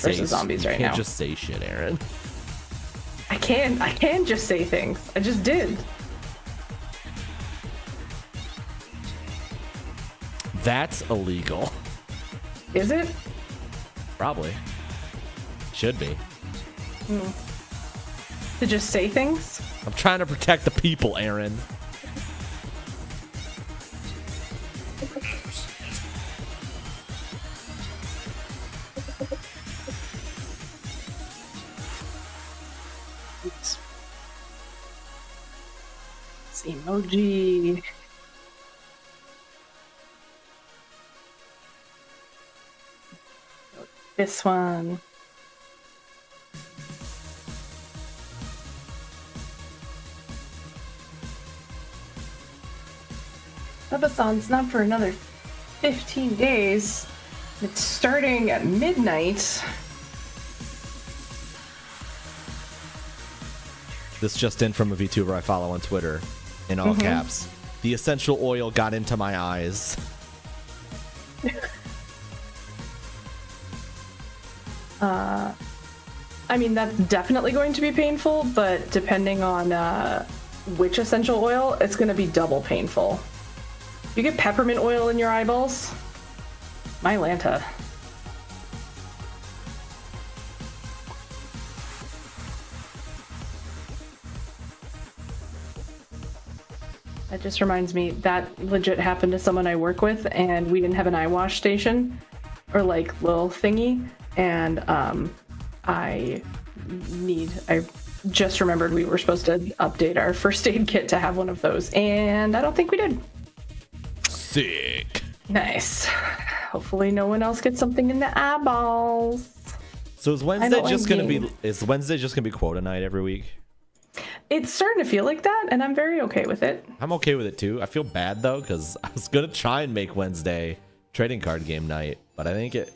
versus Zombies right now. You can't just say shit, Aaron. I can just say things. I just did. That's illegal. Is it? Probably. Should be. To just say things? I'm trying to protect the people, Aaron. Oops. It's emoji. This one. Subathon's not for another 15 days. It's starting at midnight. This just in from a VTuber I follow on Twitter, in all caps. The essential oil got into my eyes. I mean, that's definitely going to be painful, but depending on which essential oil, it's going to be double painful. You get peppermint oil in your eyeballs? My Lanta. That just reminds me, that legit happened to someone I work with, and we didn't have an eye wash station, or like little thingy, and I just remembered we were supposed to update our first aid kit to have one of those, and I don't think we did. Sick. Nice. Hopefully no one else gets something in the eyeballs. So is Wednesday just gonna be quota night every week? It's starting to feel like that, and I'm very okay with it. I'm okay with it too. I feel bad though, because I was gonna try and make Wednesday trading card game night, but I think it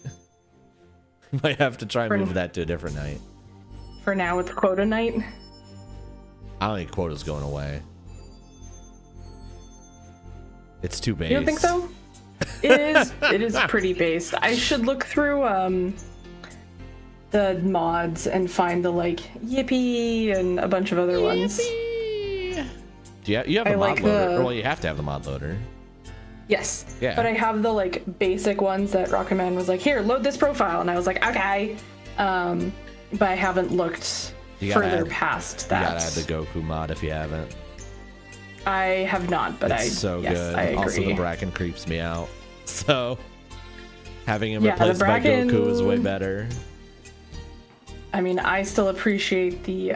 might have to try and move that to a different night. For now, it's quota night. I don't think quota's going away. It's too based. You don't think so? It is. It is pretty based. I should look through the mods and find the like Yippee and a bunch of other ones. Yeah, you have a mod loader. Well, you have to have the mod loader. Yes. Yeah. But I have the like basic ones that Rocketman was like, here, load this profile, and I was like, okay. But I haven't looked further past that. You gotta add the Goku mod if you haven't. I have not, but it's so good. I agree. Also, the Bracken creeps me out. So having him replaced by Goku is way better. I mean, I still appreciate the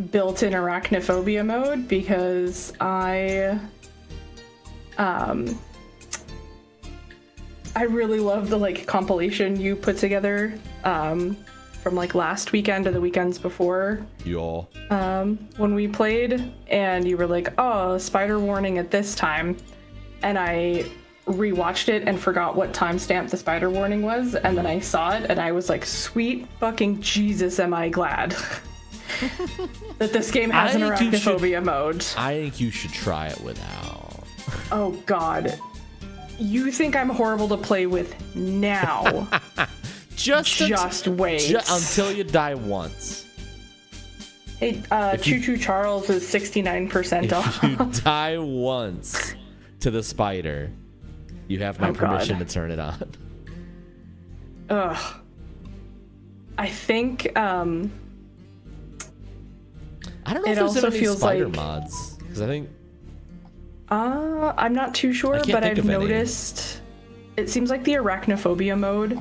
built-in arachnophobia mode because I really love the like compilation you put together from like last weekend or the weekends before. Y'all. When we played, and you were like, "Oh, spider warning at this time," and I rewatched it and forgot what timestamp the spider warning was, and then I saw it, and I was like, "Sweet fucking Jesus, am I glad that this game has an arachnophobia mode." I think you should try it without. Oh God, you think I'm horrible to play with now? Just wait until you die once. Hey, Choo Choo Charles is 69% off. If you die once to the spider, you have my permission to turn it on. Ugh. I think I don't know if there's any spider mods, because I think I'm not too sure, but I've noticed it seems like the arachnophobia mode,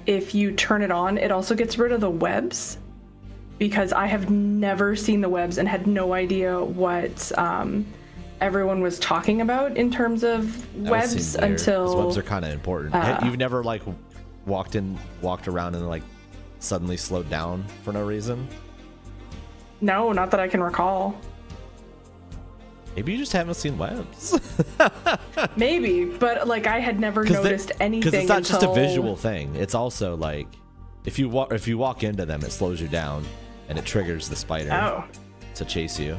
if you turn it on, it also gets rid of the webs, because I have never seen the webs and had no idea what everyone was talking about in terms of webs until... Webs are kind of important. You've never like walked around and like suddenly slowed down for no reason? No, not that I can recall. Maybe you just haven't seen webs. Maybe, but like I had never noticed anything. Because it's not just a visual thing. It's also like if you walk into them, it slows you down and it triggers the spider to chase you.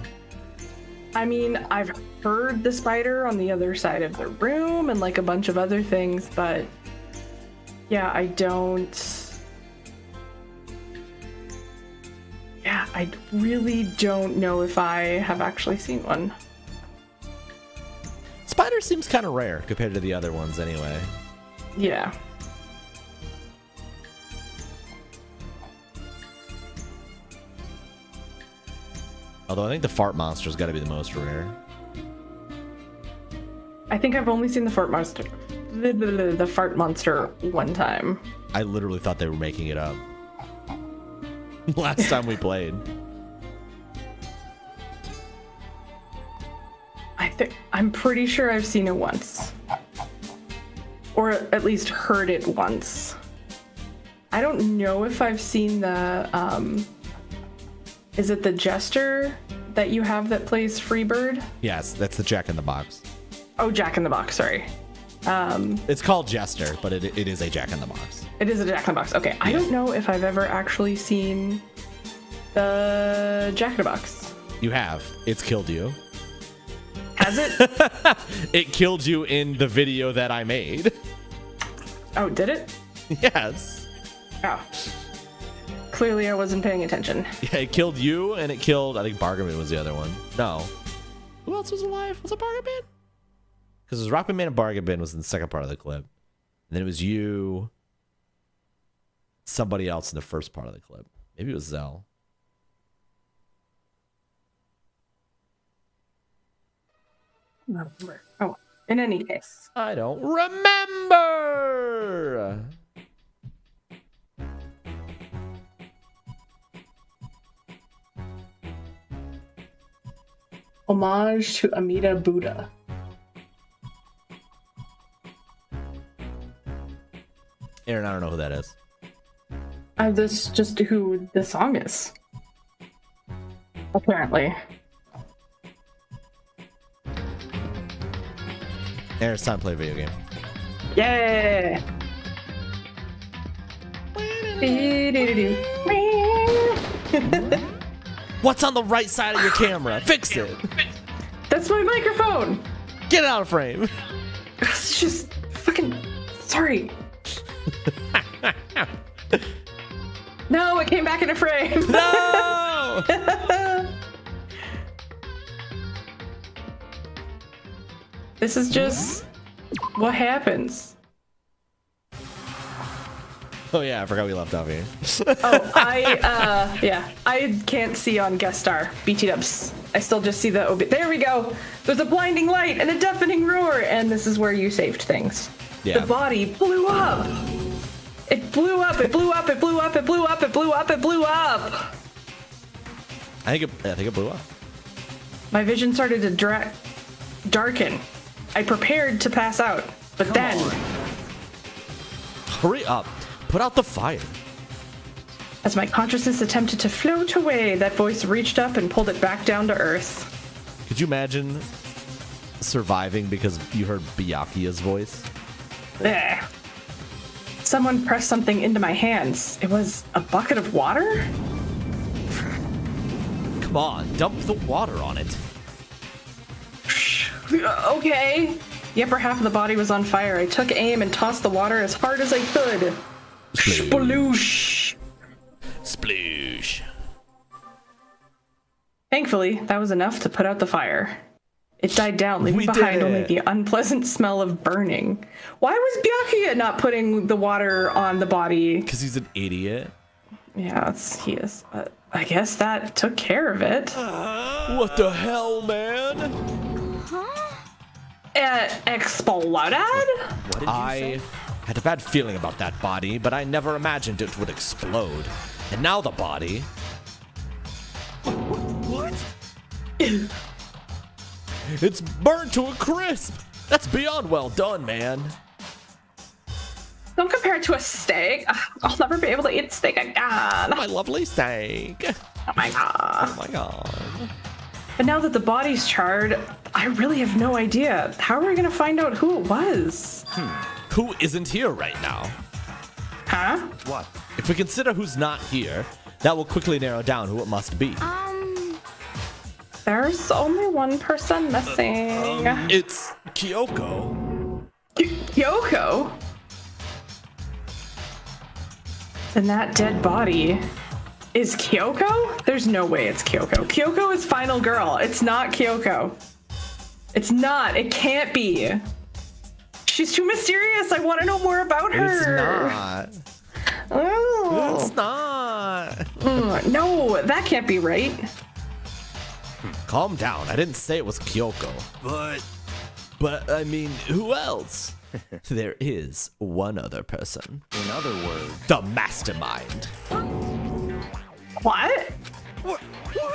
I mean, I've heard the spider on the other side of the room and like a bunch of other things, but Yeah, I don't. Yeah, I really don't know if I have actually seen one. Spider seems kind of rare compared to the other ones anyway. Yeah. Although I think the fart monster's got to be the most rare. I think I've only seen the fart monster. The fart monster one time. I literally thought they were making it up. Last time we played. I'm pretty sure I've seen it once. Or at least heard it once. I don't know if I've seen the is it the Jester that you have that plays Freebird? Yes, that's the Jack in the Box. Oh, Jack in the Box, sorry. It's called Jester, but it is a Jack in the Box. It is a Jack in the Box. Okay, I don't know if I've ever actually seen the Jack in the Box. You have. It's killed you. Has it? It killed you in the video that I made. Oh, did it? Yes. Oh. Clearly I wasn't paying attention. Yeah, it killed you, and it killed, I think Bargaman was the other one. No. Who else was alive? Was it Bargaman? Because it was Rockman Man and Bargaman was in the second part of the clip. And then it was you, somebody else in the first part of the clip. Maybe it was Zell. Oh, in any case. I don't remember. Homage to Amida Buddha. Aaron, I don't know who that is. That's just who the song is. Apparently. Aaron, it's time to play a video game. Yeah! What's on the right side of your camera? Fix it. That's my microphone! Get it out of frame. It's just fucking... Sorry. No, it came back in a frame. No! This is just what happens. Oh yeah, I forgot we left off here. I can't see on guest star BT dubs. I still just see the there we go. There's a blinding light and a deafening roar, and this is where you saved things. Yeah. The body blew up. It blew up. It blew up. It blew up. It blew up. It blew up. It blew up. I think it blew up. My vision started to darken. I prepared to pass out, but then Hurry up. Put out the fire. as my consciousness attempted to float away, that voice reached up and pulled it back down to earth. Could you imagine surviving because you heard Byakuya's voice? There. Someone pressed something into my hands. It was a bucket of water? Come on, dump the water on it. Okay. The upper half of the body was on fire. I took aim and tossed the water as hard as I could. Sploosh. Sploosh. Thankfully, that was enough to put out the fire. It died down, leaving behind only the unpleasant smell of burning. Why was Byakuya not putting the water on the body? Because he's an idiot. Yeah, he is. I guess that took care of it. What the hell, man? Exploded? I had a bad feeling about that body, but I never imagined it would explode. And now the body... What? It's burned to a crisp! That's beyond well done, man. Don't compare it to a steak. I'll never be able to eat steak again. My lovely steak. Oh my god. Oh my god. But now that the body's charred, I really have no idea. How are we gonna find out who it was? Who isn't here right now? Huh? What? If we consider who's not here, that will quickly narrow down who it must be. There's only one person missing. It's Kyoko. Kyoko? And that dead body is Kyoko? There's no way it's Kyoko. Kyoko is final girl. It's not Kyoko. It's not. It can't be. She's too mysterious. I want to know more about her. It's not. Oh. It's not. No, that can't be right. Calm down. I didn't say it was Kyoko. But I mean, who else? There is one other person. In other words, The mastermind. What?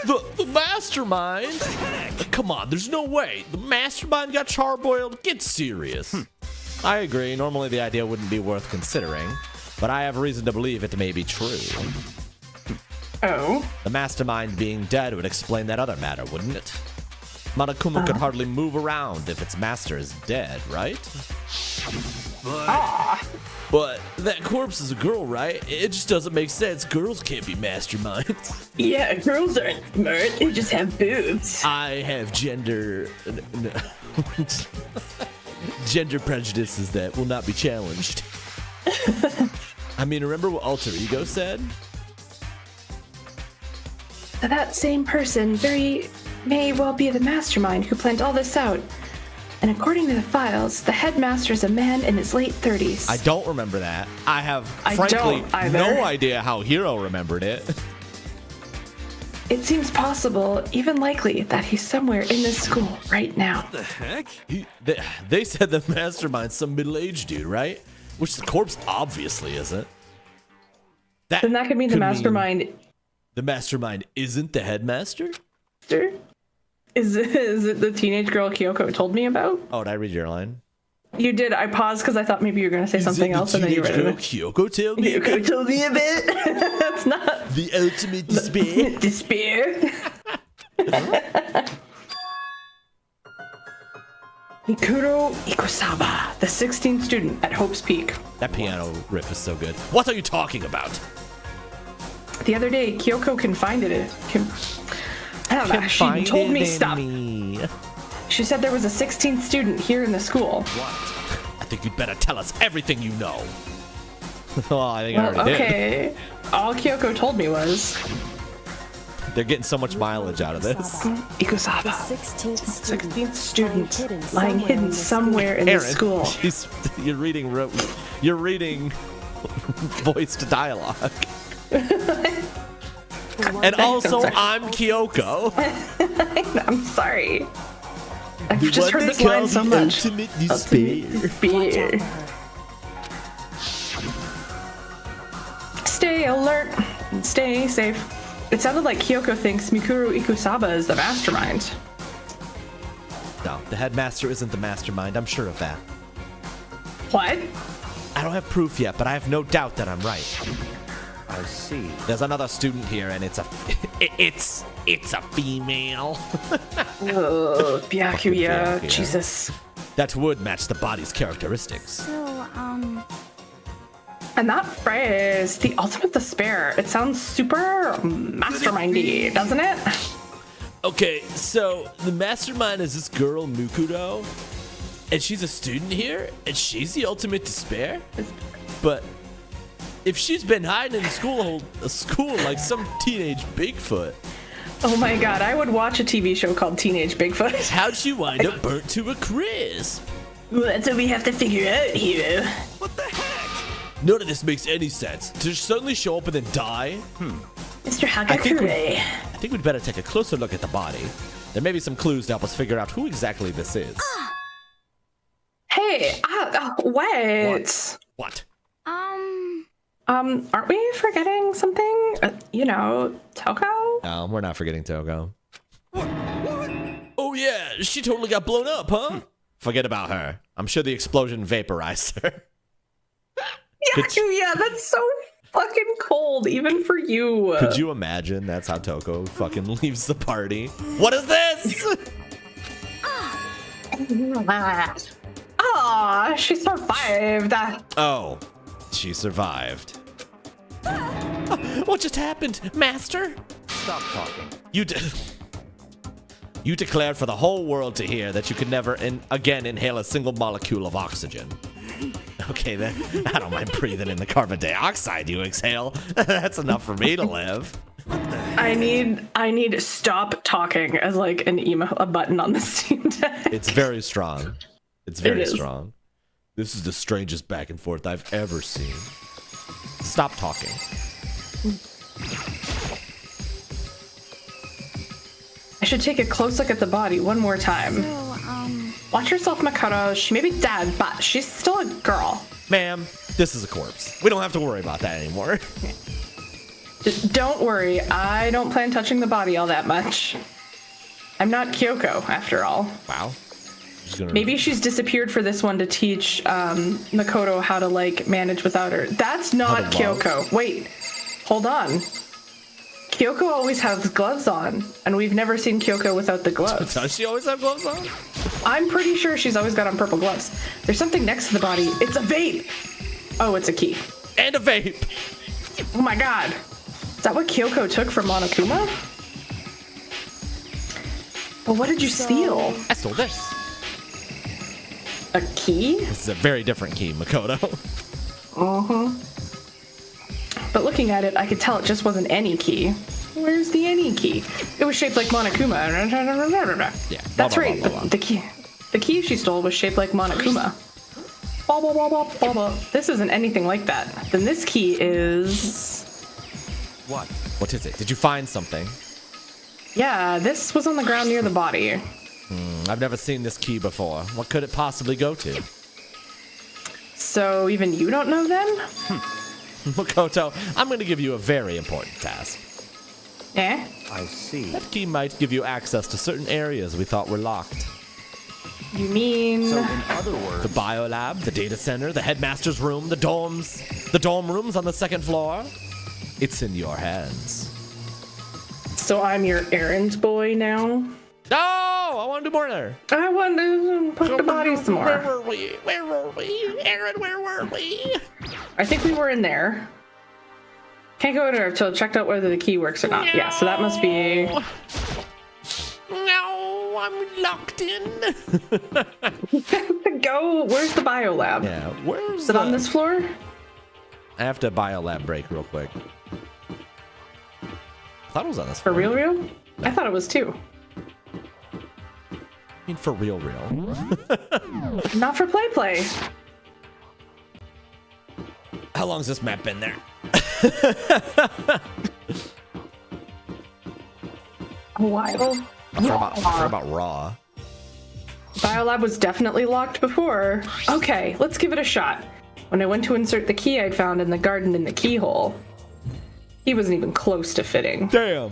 The mastermind? Come on, there's no way. The mastermind got charboiled? Get serious. I agree. Normally the idea wouldn't be worth considering, but I have reason to believe it may be true. Oh. The mastermind being dead would explain that other matter, wouldn't it? Monokuma could hardly move around if its master is dead, right? But that corpse is a girl, right? It just doesn't make sense. Girls can't be masterminds. Yeah, girls aren't smart. They just have boobs. I have gender prejudices that will not be challenged. I mean, remember what Alter Ego said? That same person may well be the mastermind who planned all this out. And according to the files, the headmaster is a man in his late 30s. I don't remember that. I have, I frankly, don't either. no idea how Hiro remembered it. It seems possible, even likely, that he's somewhere in this school right now. what the heck? They said the mastermind's some middle-aged dude, right? Which the corpse obviously isn't. Then that could mean the mastermind. The mastermind isn't the headmaster? Is it the teenage girl Kyoko told me about? Oh, did I read your line? You did. I paused because I thought maybe you were going to say something else, and then you read it. Kyoko told me. Kyoko told me a bit. That's not The ultimate despair. despair. Mikuro Ikusaba, the 16th student at Hope's Peak. That piano riff is so good. What are you talking about? The other day, Kyoko confided it. I don't know. She told me stuff. She said there was a 16th student here in the school. What? I think you'd better tell us everything you know. Oh, I think I already Okay. All Kyoko told me was did. They're getting so much mileage out of this. Ikusaba, The 16th 16th student, lying hidden somewhere in the Aaron, school. you're reading voiced dialogue. And also, I'm Kyoko. I'm sorry. I've just heard this line so much. Ultimate despair. Despair. Stay alert and stay safe. It sounded like Kyoko thinks Mikuro Ikusaba is the mastermind. No, the headmaster isn't the mastermind. I'm sure of that. What? I don't have proof yet, but I have no doubt that I'm right. I see. There's another student here, and it's a female. Oh, Byakuya. Byakuya. Jesus. That would match the body's characteristics. So, And that phrase, the ultimate despair, it sounds super mastermindy, doesn't it? Okay, so the mastermind is this girl Mukuro, and she's a student here, and she's the ultimate despair. But if she's been hiding in a school like some teenage Bigfoot, Oh my god, I would watch a TV show called Teenage Bigfoot. how'd she wind up burnt to a crisp? Well, that's what we have to figure out, hero. What the heck? None of this makes any sense. To just suddenly show up and then die? Mr. I think Hagakure. we'd better take a closer look at the body. There may be some clues to help us figure out who exactly this is. Hey, what? What? Aren't we forgetting something? Toko? No, we're not forgetting Togo. Oh yeah, she totally got blown up, huh? Forget about her. I'm sure the explosion vaporized her. Yeah, that's so fucking cold, even for you. Could you imagine that's how Toko fucking leaves the party? What is this? Aw, she survived. Oh, she survived. What just happened, Master? Stop talking. You declared for the whole world to hear that you could never again inhale a single molecule of oxygen. Okay, then I don't mind breathing in the carbon dioxide you exhale. That's enough for me to live. I need stop talking as like a button on the Steam Deck. It's very strong. It's very It is. strong. This is the strangest back and forth I've ever seen. Stop talking. I should take a close look at the body one more time. Watch yourself, Makoto. She may be dead, but she's still a girl. Ma'am, this is a corpse. We don't have to worry about that anymore. Just don't worry. I don't plan touching the body all that much. I'm not Kyoko, after all. Wow. Maybe she's disappeared for this one to teach Makoto how to, like, manage without her. That's not How to love. Kyoko. Wait. Hold on. Kyoko always has gloves on, and we've never seen Kyoko without the gloves. Does she always have gloves on? I'm pretty sure she's always got on purple gloves. There's something next to the body. It's a vape! Oh, it's a key. And a vape. Oh my god. Is that what Kyoko took from Monokuma? But what did you steal? I stole this. A key? This is a very different key, Makoto. But looking at it, I could tell it just wasn't any key. Where's the any key? It was shaped like Monokuma. Yeah. That's blah, right. blah, blah, blah. The key she stole was shaped like Monokuma. Blah, blah, blah, blah, blah, blah. This isn't anything like that. Then this key is... What? What is it? Did you find something? Yeah, this was on the ground near the body. I've never seen this key before. What could it possibly go to? So even you don't know then? Makoto, I'm going to give you a very important task. Eh? I see. That key might give you access to certain areas we thought were locked. You mean... So, in other words, The biolab, the data center, the headmaster's room, the dorms, the dorm rooms on the second floor. It's in your hands. So I'm your errand boy now? No! I want to do more there. I want to put the body some Where more. were we? Where were we? Aaron, where were we? I think we were in there. Can't go in there until I checked out whether the key works or not. Yeah, so that must be... No, I'm locked in. Go! Where's the biolab? Yeah, where's Is it on this floor? I have to biolab break real quick. I thought it was on this For floor. real? I thought it was too. I mean, for real. Not for play. How long's this map been there? A while. For about raw. Biolab was definitely locked before. Okay, let's give it a shot. When I went to insert the key I'd found in the garden in the keyhole, he wasn't even close to fitting. Damn.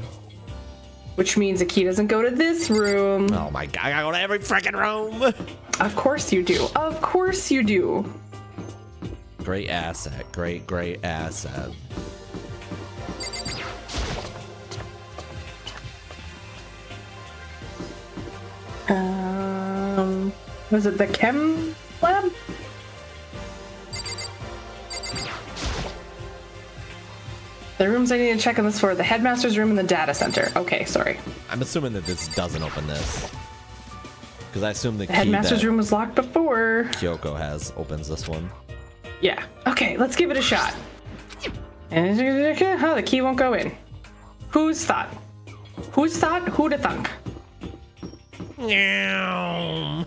Which means a key doesn't go to this room. Oh my god, I gotta go to every freaking room. Of course you do. Of course you do. Great asset. Great asset. Was it the chem lab? The rooms I need to check on this floor, the headmaster's room and the data center. Okay, sorry. I'm assuming that this doesn't open this. Because I assume the The key headmaster's that room was locked before. Kyoko has opens this one. Yeah. Okay, let's give it a shot. Oh, the key won't go in. Whose thought? Whose thought? Who'da thunk? Meow.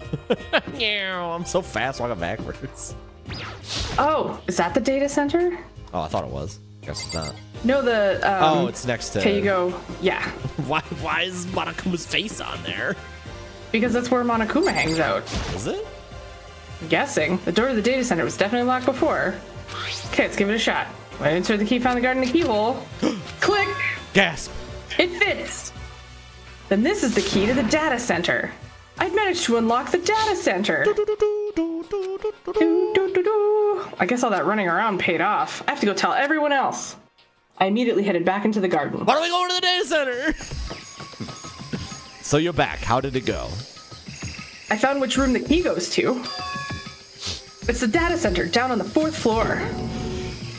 Meow. I'm so fast walking backwards. Oh, is that the data center? Oh, I thought it was. Guess it's not. No, the Oh, it's next to. Okay, you go. Yeah, Why is Monokuma's face on there? because that's where Monokuma hangs out. Is it? I'm guessing the door to the data center was definitely locked before. Okay, let's give it a shot. When I insert the key found the guard in the keyhole, click. Gasp. It fits. Then this is the key to the data center. I'd managed to unlock the data center. I guess all that running around paid off. I have to go tell everyone else. I immediately headed back into the garden. Why don't we go to the data center? So you're back. How did it go? I found which room the key goes to. It's the data center down on the 4th floor.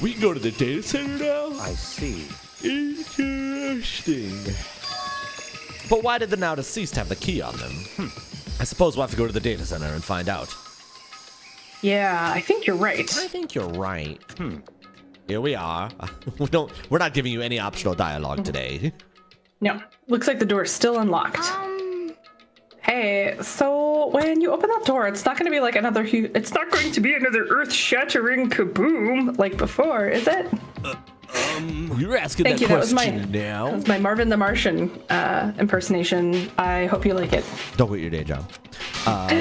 We can go to the data center now? I see. Interesting. But why did the now deceased have the key on them? I suppose we'll have to go to the data center and find out. Yeah, I think you're right. I think you're right. Here we are. We're not giving you any optional dialogue today. No, looks like the door is still unlocked. Hey, so when you open that door, it's not going to be like it's not going to be another earth-shattering kaboom like before, is it? You're asking Thank that you. question now. That was my Marvin the Martian impersonation. I hope you like it. Don't quit your day job.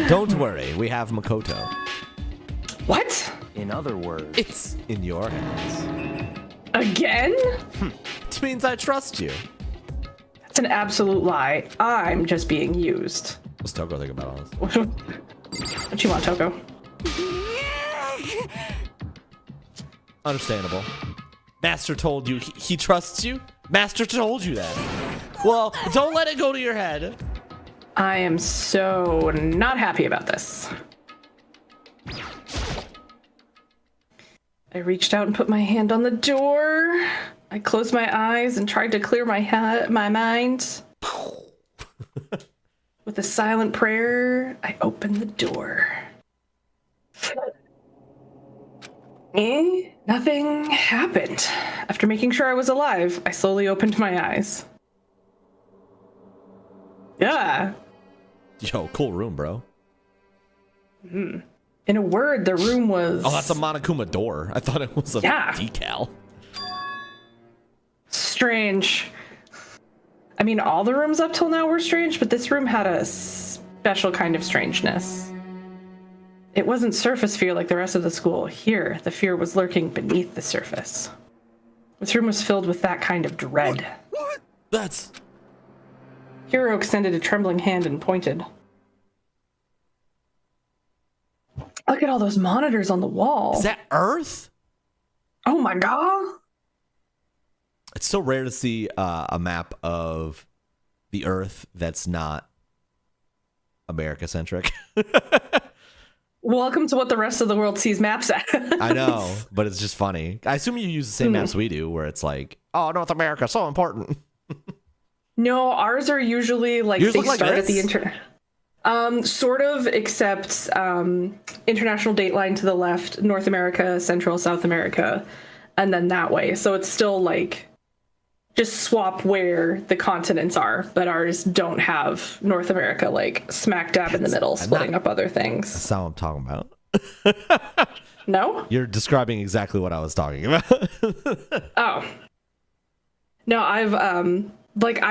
Don't worry, we have Makoto. What? In other words, It's in your hands. Again? Which means I trust you. That's an absolute lie. I'm just being used. What's Toko think about all this? What you want, Toko? Understandable. Master told you he trusts you? Master told you that. Well, don't let it go to your head. I am so not happy about this. I reached out and put my hand on the door. I closed my eyes and tried to clear my mind. With a silent prayer, I opened the door. Nothing happened. After making sure I was alive, I slowly opened my eyes. Yeah. Yo, cool room, bro. In a word, the room was... Oh, that's a Monokuma door. I thought it was a decal. Strange. I mean, all the rooms up till now were strange, but this room had a special kind of strangeness. It wasn't surface fear like the rest of the school. Here, the fear was lurking beneath the surface. This room was filled with that kind of dread. What? That's... Hiro extended a trembling hand and pointed. Look at all those monitors on the wall. Is that Earth? Oh my god. It's so rare to see a map of the Earth that's not America-centric. Welcome to what the rest of the world sees maps as. I know, but it's just funny. I assume you use the same maps we do, where it's like, oh, North America, so important. No, ours are usually like Yours they look like start this? at the internet. Sort of, except international dateline to the left, North America, Central, South America, and then that way. So it's still like just swap where the continents are, but ours don't have North America like smack dab in the middle, splitting up other things. That's not what I'm talking about. No? You're describing exactly what I was talking about. Oh. No, I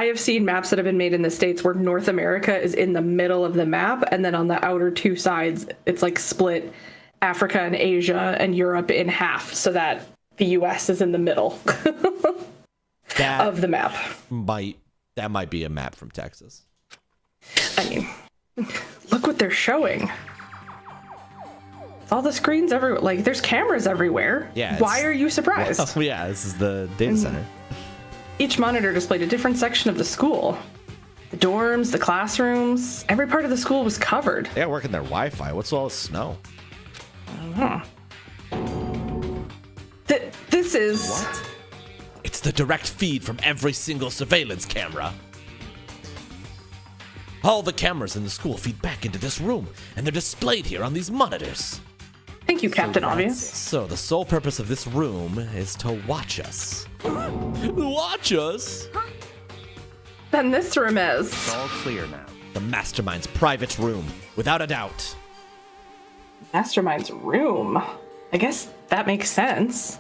have seen maps that have been made in the States where North America is in the middle of the map, and then on the outer two sides, it's like split Africa and Asia and Europe in half, so that the US is in the middle of the map. That might be a map from Texas. I mean, look what they're showing. All the screens everywhere, like there's cameras everywhere. Yeah. Why are you surprised? Well, yeah, this is the data center. Each monitor displayed a different section of the school. The dorms, the classrooms, every part of the school was covered. They are working their Wi-Fi. What's all this snow? This is... What? It's the direct feed from every single surveillance camera. All the cameras in the school feed back into this room, and they're displayed here on these monitors. Thank you, Captain Obvious. So the sole purpose of this room is to watch us. Watch us? Then this room is... it's all clear now. The Mastermind's private room, without a doubt. Mastermind's room. I guess that makes sense.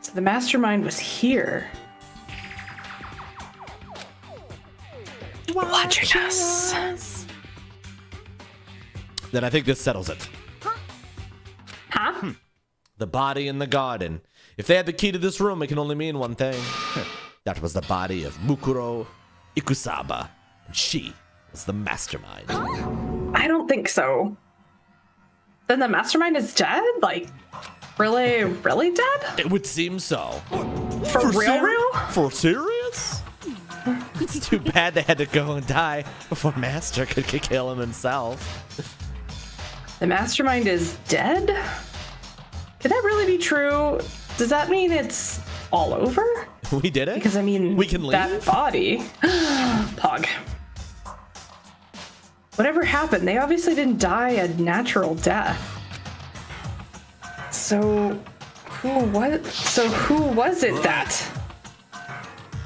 So the Mastermind was here. Watching us. Then I think this settles it. Huh? The body in the garden. If they had the key to this room, it can only mean one thing. That was the body of Mukuro Ikusaba. And she was the Mastermind. I don't think so. Then the Mastermind is dead? Like, really, really dead? It would seem so. For real? For serious? It's too bad they had to go and die before Master could kill him himself. The Mastermind is dead? Could that really be true? Does that mean it's all over? We did it? Because I mean, we can leave? That body. Pog. Whatever happened, they obviously didn't die a natural death. So who was it that?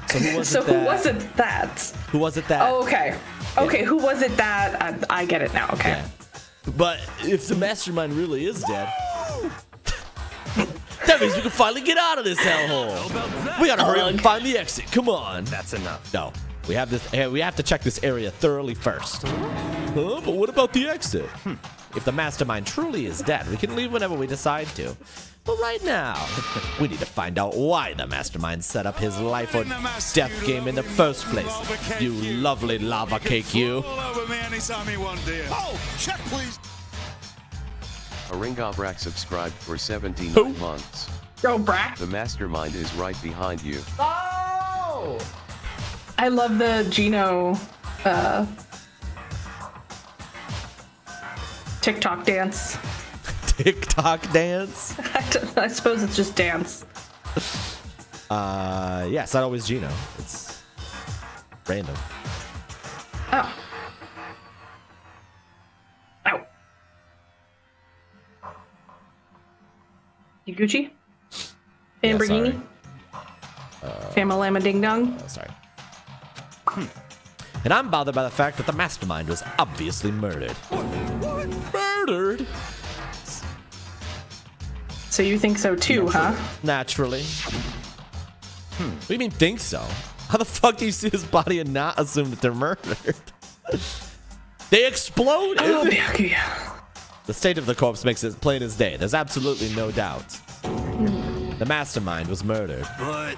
So who was So it who that? was it that? Who was it that? Oh, okay. Okay, who was it that? I get it now. Okay. Yeah. But if the mastermind really is dead, that means we can finally get out of this hellhole. We gotta hurry up and find the exit. Come on. That's enough. No, we have this. We have to check this area thoroughly first. Huh? But what about the exit? If the mastermind truly is dead, we can leave whenever we decide to. But right now, we need to find out why the mastermind set up his life or death game in the first place. You lovely lava cake, you. Oh, check please. Aringabrak subscribed for 79 months. Go, Brack. The mastermind is right behind you. Oh! I love the Gino TikTok dance. TikTok dance? I suppose it's just dance. Yeah, it's not always Gino. It's random. Oh. Ow. You Gucci? Lamborghini? Famalama Ding Dong? Oh, sorry. And I'm bothered by the fact that the mastermind was obviously murdered. What? Murdered? So you think so too, huh? Naturally. What do you mean think so? How the fuck do you see his body and not assume that they're murdered? They exploded! Oh, yeah. The state of the corpse makes it plain as day. There's absolutely no doubt. The mastermind was murdered. But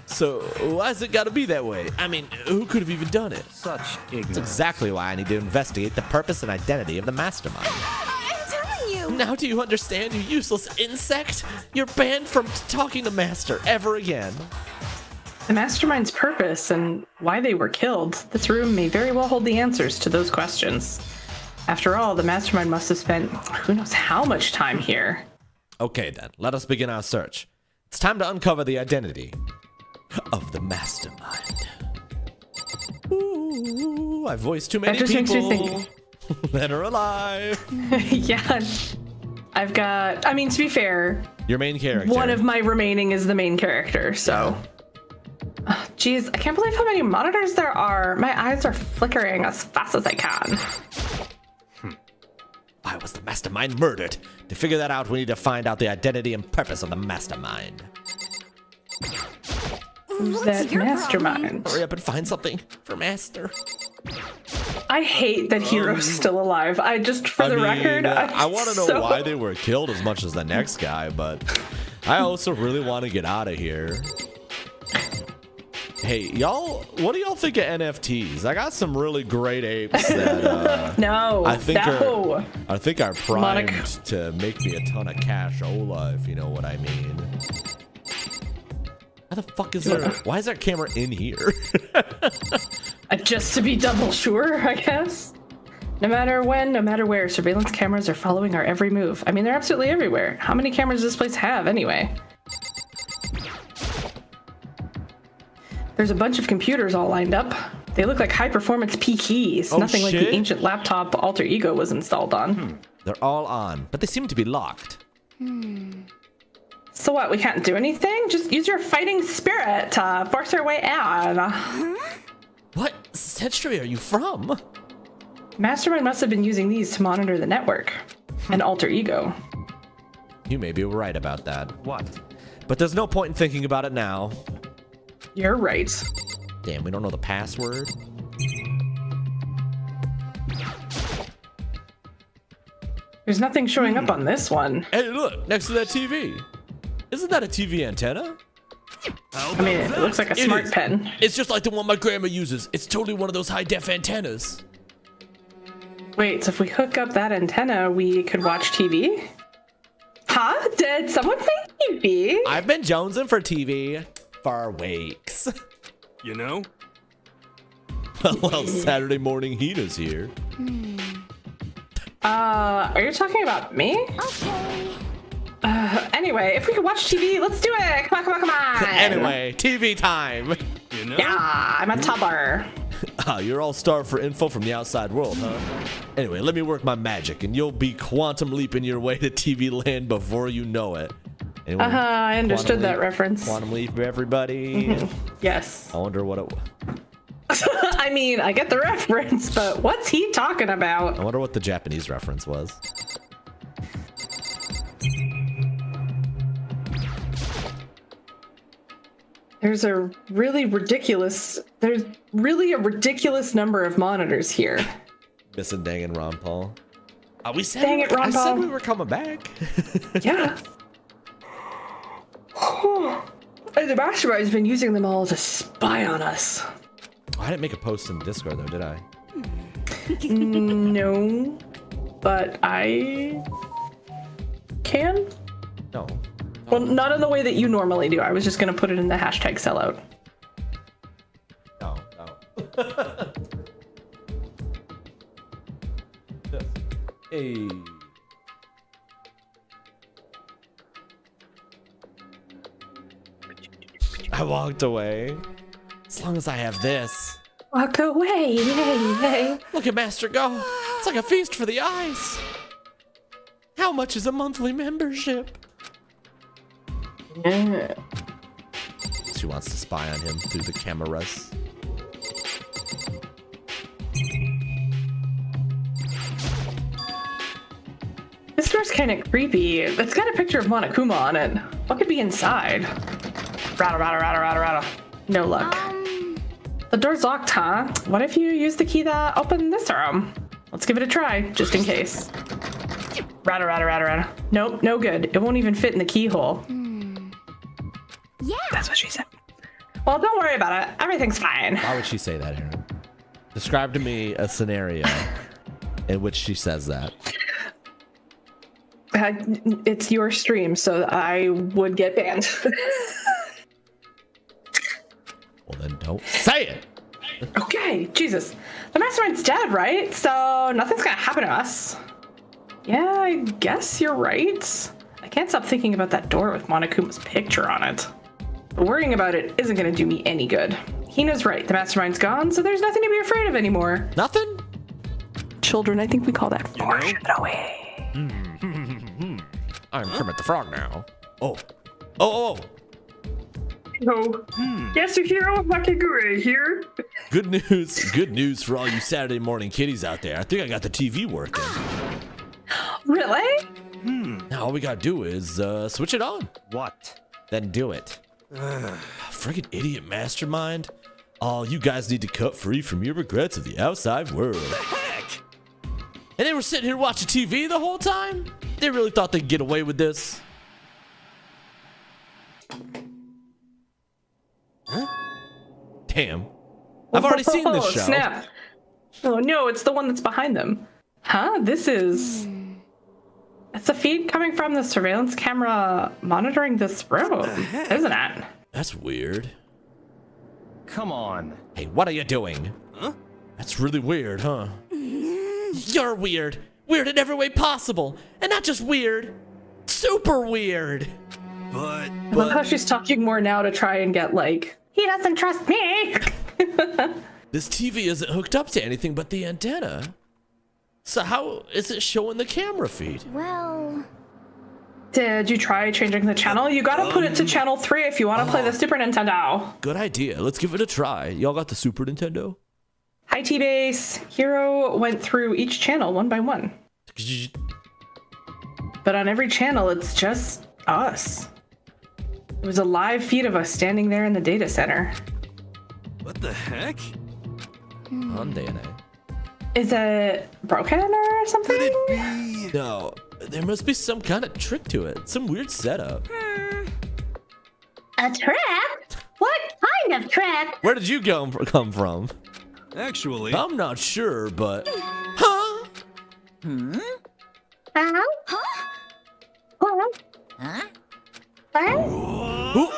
So why's it gotta be that way? I mean, who could have even done it? such That's ignorance. exactly why I need to investigate the purpose and identity of the mastermind. I'm telling you. Now do you understand, you useless insect? You're banned from talking to Master ever again. The mastermind's purpose and why they were killed, this room may very well hold the answers to those questions. After all, the mastermind must have spent who knows how much time here. Okay then, let us begin our search. It's time to uncover the identity of the mastermind. Ooh, I voiced too many That just makes me people think. that are alive. Yeah. I've got, I mean, to be fair, Your main character. one of my remaining is the main character, so. Geez, I can't believe how many monitors there are. My eyes are flickering as fast as I can. Why was the mastermind murdered? To figure that out, we need to find out the identity and purpose of the mastermind. Who's What's that your mastermind? Hurry up and find something for Master. I hate that Hero's still alive. I just, for the record, I want to know why they were killed as much as the next guy, but I also really want to get out of here. Hey, y'all, what do y'all think of NFTs? I got some really great apes that No, I think no. are primed Demonic. to make me a ton of cashola, if you know what I mean. How the fuck is there? Why is that camera in here? Just to be double sure, I guess. No matter when, no matter where, surveillance cameras are following our every move. I mean, they're absolutely everywhere. How many cameras does this place have, anyway? There's a bunch of computers all lined up. They look like high-performance PKs. Oh, Nothing like shit. the ancient laptop Alter Ego was installed on. They're all on, but they seem to be locked. So what, we can't do anything? Just use your fighting spirit to force our way out. What century are you from? Mastermind must have been using these to monitor the network. An Alter Ego. You may be right about that. What? But there's no point in thinking about it now. You're right. Damn, we don't know the password. There's nothing showing up on this one. Hey, look, next to that TV. Isn't that a TV antenna? I mean, it looks like a It smart is. pen. It's just like the one my grandma uses. It's totally one of those high-def antennas. Wait, so if we hook up that antenna, we could watch TV? Huh? Did someone say TV? I've been jonesing for TV for weeks. You know? Well, Saturday morning heat is here. Are you talking about me? Okay. Anyway, if we could watch TV, let's do it! Come on, come on, come on! Anyway, TV time. You know? Yeah, I'm a toddler. Ah, you're all starved for info from the outside world, huh? Anyway, let me work my magic, and you'll be quantum leaping your way to TV land before you know it. Anyone, I understood that leap, reference. Quantum leap, everybody. Yes. I wonder what it. I mean, I get the reference, but what's he talking about? I wonder what the Japanese reference was. There's really a ridiculous number of monitors here. Missing Danganranpa. We said Dang it, I said Ronpa. we were coming back. Yeah. And the mastermind's been using them all to spy on us. I didn't make a post in Discord though, did I? No, but I can. No. Well, not in the way that you normally do. I was just gonna put it in the hashtag sellout. No. Hey. I walked away. As long as I have this. Walk away, yay. Look at Master go. It's like a feast for the eyes. How much is a monthly membership? Yeah. She wants to spy on him through the cameras. This door's kind of creepy. It's got a picture of Monokuma on it. What could be inside? Rattle, rattle, rattle, rattle, rattle. No luck. The door's locked, huh? What if you use the key that opened this room? Let's give it a try, just in case. Rattle, rattle, rattle, rattle. Nope, no good. It won't even fit in the keyhole. Yeah. That's what she said. Well, don't worry about it. Everything's fine. Why would she say that, Aaron? Describe to me a scenario in which she says that. It's your stream, so I would get banned. Well, then don't say it. Okay, Jesus. The mastermind's dead, right? So nothing's gonna happen to us. Yeah, I guess you're right. I can't stop thinking about that door with Monokuma's picture on it. But worrying about it isn't gonna do me any good. Hina's right, the mastermind's gone, so there's nothing to be afraid of anymore. Nothing? Children, I think we call that foreshadowing. I'm Kermit the Frog now. Oh. Oh. Yasuhiro Makigure here. Good news for all you Saturday morning kiddies out there. I think I got the TV working. Really? Now all we gotta do is switch it on. What? Then do it. Friggin' idiot mastermind. Oh, you guys need to cut free from your regrets of the outside world. The heck? And they were sitting here watching TV the whole time? They really thought they'd get away with this? Huh? Damn. I've already seen this show. Snap. Oh no, it's the one that's behind them. Huh? This is... It's a feed coming from the surveillance camera monitoring this room, isn't it? That's weird. Come on. Hey, what are you doing? Huh? That's really weird, huh? You're weird. Weird in every way possible. And not just weird. Super weird. But I love how she's talking more now to try and get like, he doesn't trust me. This TV isn't hooked up to anything but the antenna. So how is it showing the camera feed? Well, Did you try changing the channel? You gotta put it to channel 3 if you want to play the Super Nintendo. Good idea. Let's give it a try. Y'all got the Super Nintendo? Hi T-Base. Hero went through each channel one by one. But on every channel, it's just us. It was a live feed of us standing there in the data center. what the heck? On DNA. Is it broken or something? Could it be? No, there must be some kind of trick to it. Some weird setup. a trap? What kind of trap? Where did you come from? Actually, I'm not sure, but... Huh? Huh? Huh? What? Huh? What? Who-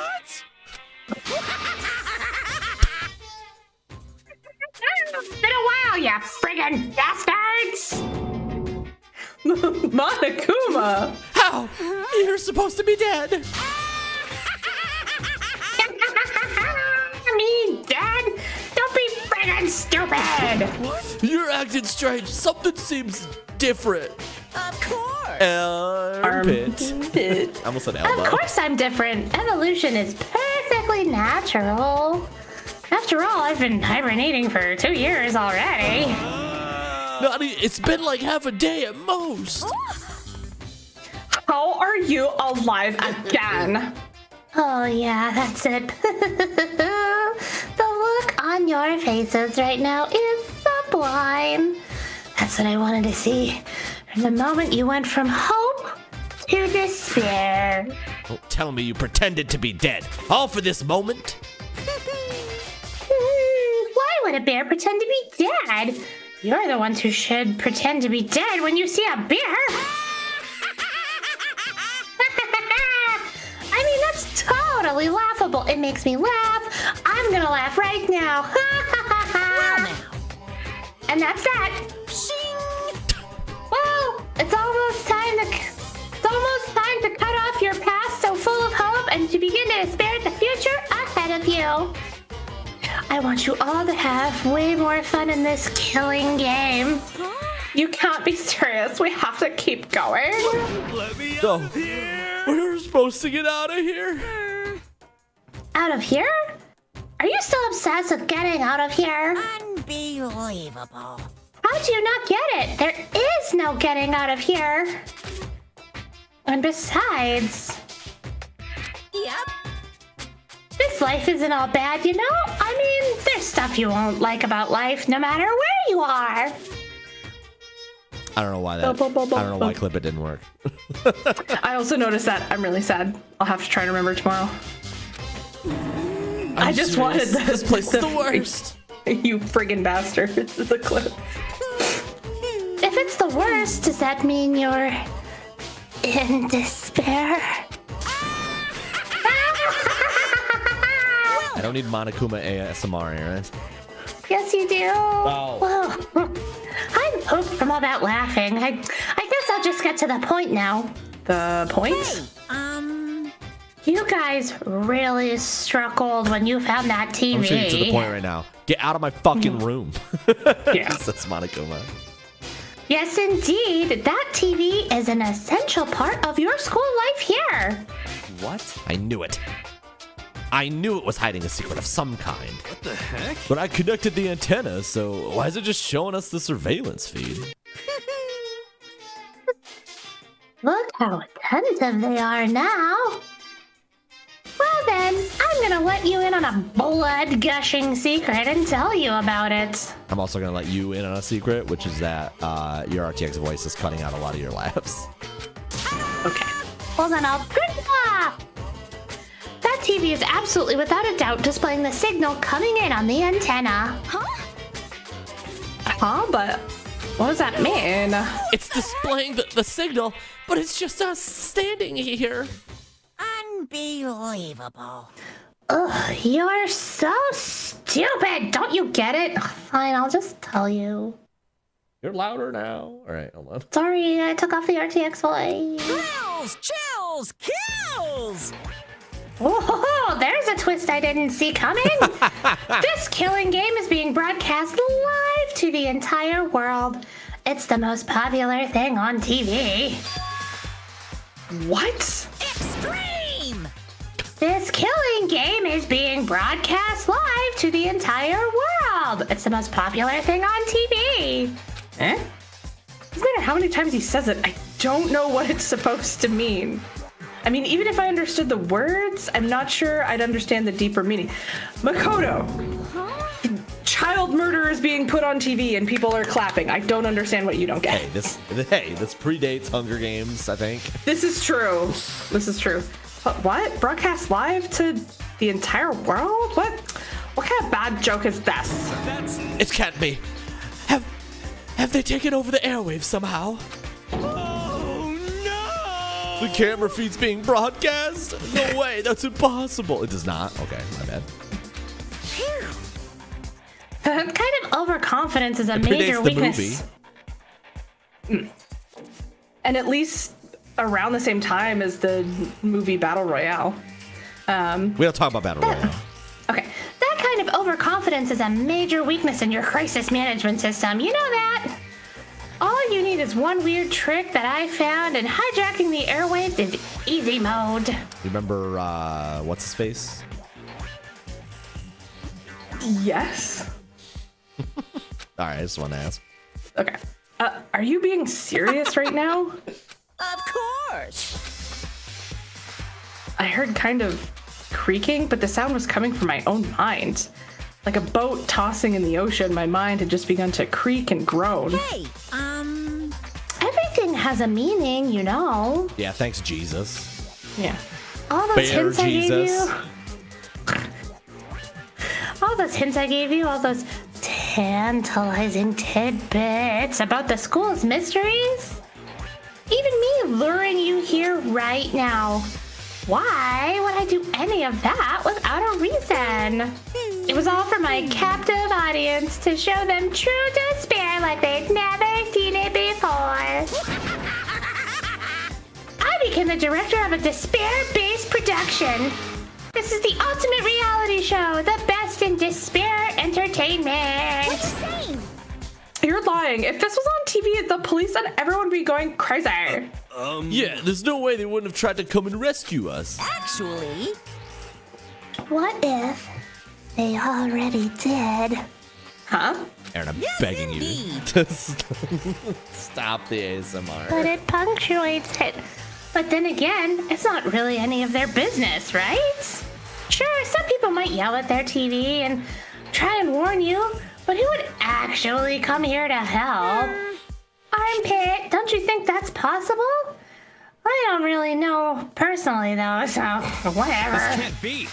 It's been a while, you friggin' bastards! Monokuma! How? You're supposed to be dead. Me, Dad? Don't be friggin' stupid! good. You're acting strange. Something seems different. Of course. Armpit. I almost said elbow. Of course I'm different. Evolution is perfectly natural. After all, I've been hibernating for 2 years already. Nani, it's been like half a day at most. How are you alive again? Oh yeah, that's it. The look on your faces right now is sublime. That's what I wanted to see. From the moment you went from hope to despair. Don't tell me you pretended to be dead. All for this moment? Why would a bear pretend to be dead? You're the ones who should pretend to be dead when you see a bear. I mean, that's totally laughable. It makes me laugh. I'm gonna laugh right now. And that's that. Well, it's almost time to cut off your past so full of hope and to begin to despair at the future ahead of you. I want you all to have way more fun in this killing game. You can't be serious. We have to keep going. Let me No. out of here. We're supposed to get out of here. Out of here? Are you still obsessed with getting out of here? Unbelievable. How do you not get it? There is no getting out of here. And besides, Yep. this life isn't all bad, you know? I mean, there's stuff you won't like about life no matter where you are. I don't know why that. I don't know why clip it didn't work. I also noticed that. I'm really sad. I'll have to try to remember tomorrow. I just wanted This place is the worst. You friggin' bastard. This is a clip. If it's the worst, does that mean you're in despair? I don't need Monokuma ASMR here, right? Yes, you do. Wow. Well, I'm pooped from all that laughing. I guess I'll just get to the point now. The point? You guys really struggled when you found that TV. I'm shooting to the point right now. Get out of my fucking room. Yeah. That's Monokuma. Yes, indeed. That TV is an essential part of your school life here. What? I knew it. I knew it was hiding a secret of some kind. What the heck? But I connected the antenna, so why is it just showing us the surveillance feed? Look how attentive they are now. Well then, I'm gonna let you in on a blood-gushing secret and tell you about it. I'm also going to let you in on a secret, which is that your RTX voice is cutting out a lot of your laughs. Okay. Well then I'll turn it off. That TV is absolutely without a doubt displaying the signal coming in on the antenna. Huh? But what does that mean? It's displaying the signal, but it's just us standing here. Unbelievable. Ugh, you're so stupid. Don't you get it? Ugh, fine, I'll just tell you. You're louder now. All right, hold on. Sorry, I took off the RTX voice. Thrills, chills, kills. Whoa, there's a twist I didn't see coming. This killing game is being broadcast live to the entire world. It's the most popular thing on TV. What? Extreme. This killing game is being broadcast live to the entire world. It's the most popular thing on TV. Eh? Doesn't matter how many times he says it, I don't know what it's supposed to mean. I mean, even if I understood the words, I'm not sure I'd understand the deeper meaning. Makoto! Child murder is being put on TV and people are clapping. I don't understand what you don't get. Hey, this predates Hunger Games, I think. This is true. This is true. But what? Broadcast live to the entire world? What kind of bad joke is this? It can't be. Have they taken over the airwaves somehow? Oh no! The camera feed's being broadcast? No way, that's impossible. It does not. Okay, my bad. Kind of overconfidence is a It major predates the weakness. movie. And at least around the same time as the movie Battle Royale. We don't talk about Battle Royale. Okay, that kind of overconfidence confidence is a major weakness in your crisis management system. You know that? All you need is one weird trick that I found, and hijacking the airwaves is easy mode. You remember, what's his face? Yes. All right, I just want to ask. Okay. Are you being serious right now? Of course. I heard kind of creaking, but the sound was coming from my own mind. Like a boat tossing in the ocean, my mind had just begun to creak and groan. Hey, Everything has a meaning, you know. Yeah, thanks, Jesus. Yeah. All those Bear hints I gave Jesus. you. All those hints I gave you, all those tantalizing tidbits about the school's mysteries. Even me luring you here right now. Why would I do any of that without a reason? It was all for my captive audience to show them true despair like they'd never seen it before. I became the director of a despair-based production. This is the ultimate reality show, the best in despair entertainment. You're lying. If this was on TV, the police and everyone would be going crazy. Yeah, there's no way they wouldn't have tried to come and rescue us. actually, What if they already did? Huh? Aaron, I'm Yes, begging you indeed. to stop the ASMR. But it punctuates it. But then again, it's not really any of their business, right? Sure, some people might yell at their TV and try and warn you, but who would actually come here to help? Armpit, don't you think that's possible? I don't really know personally, though, so whatever. This can't be.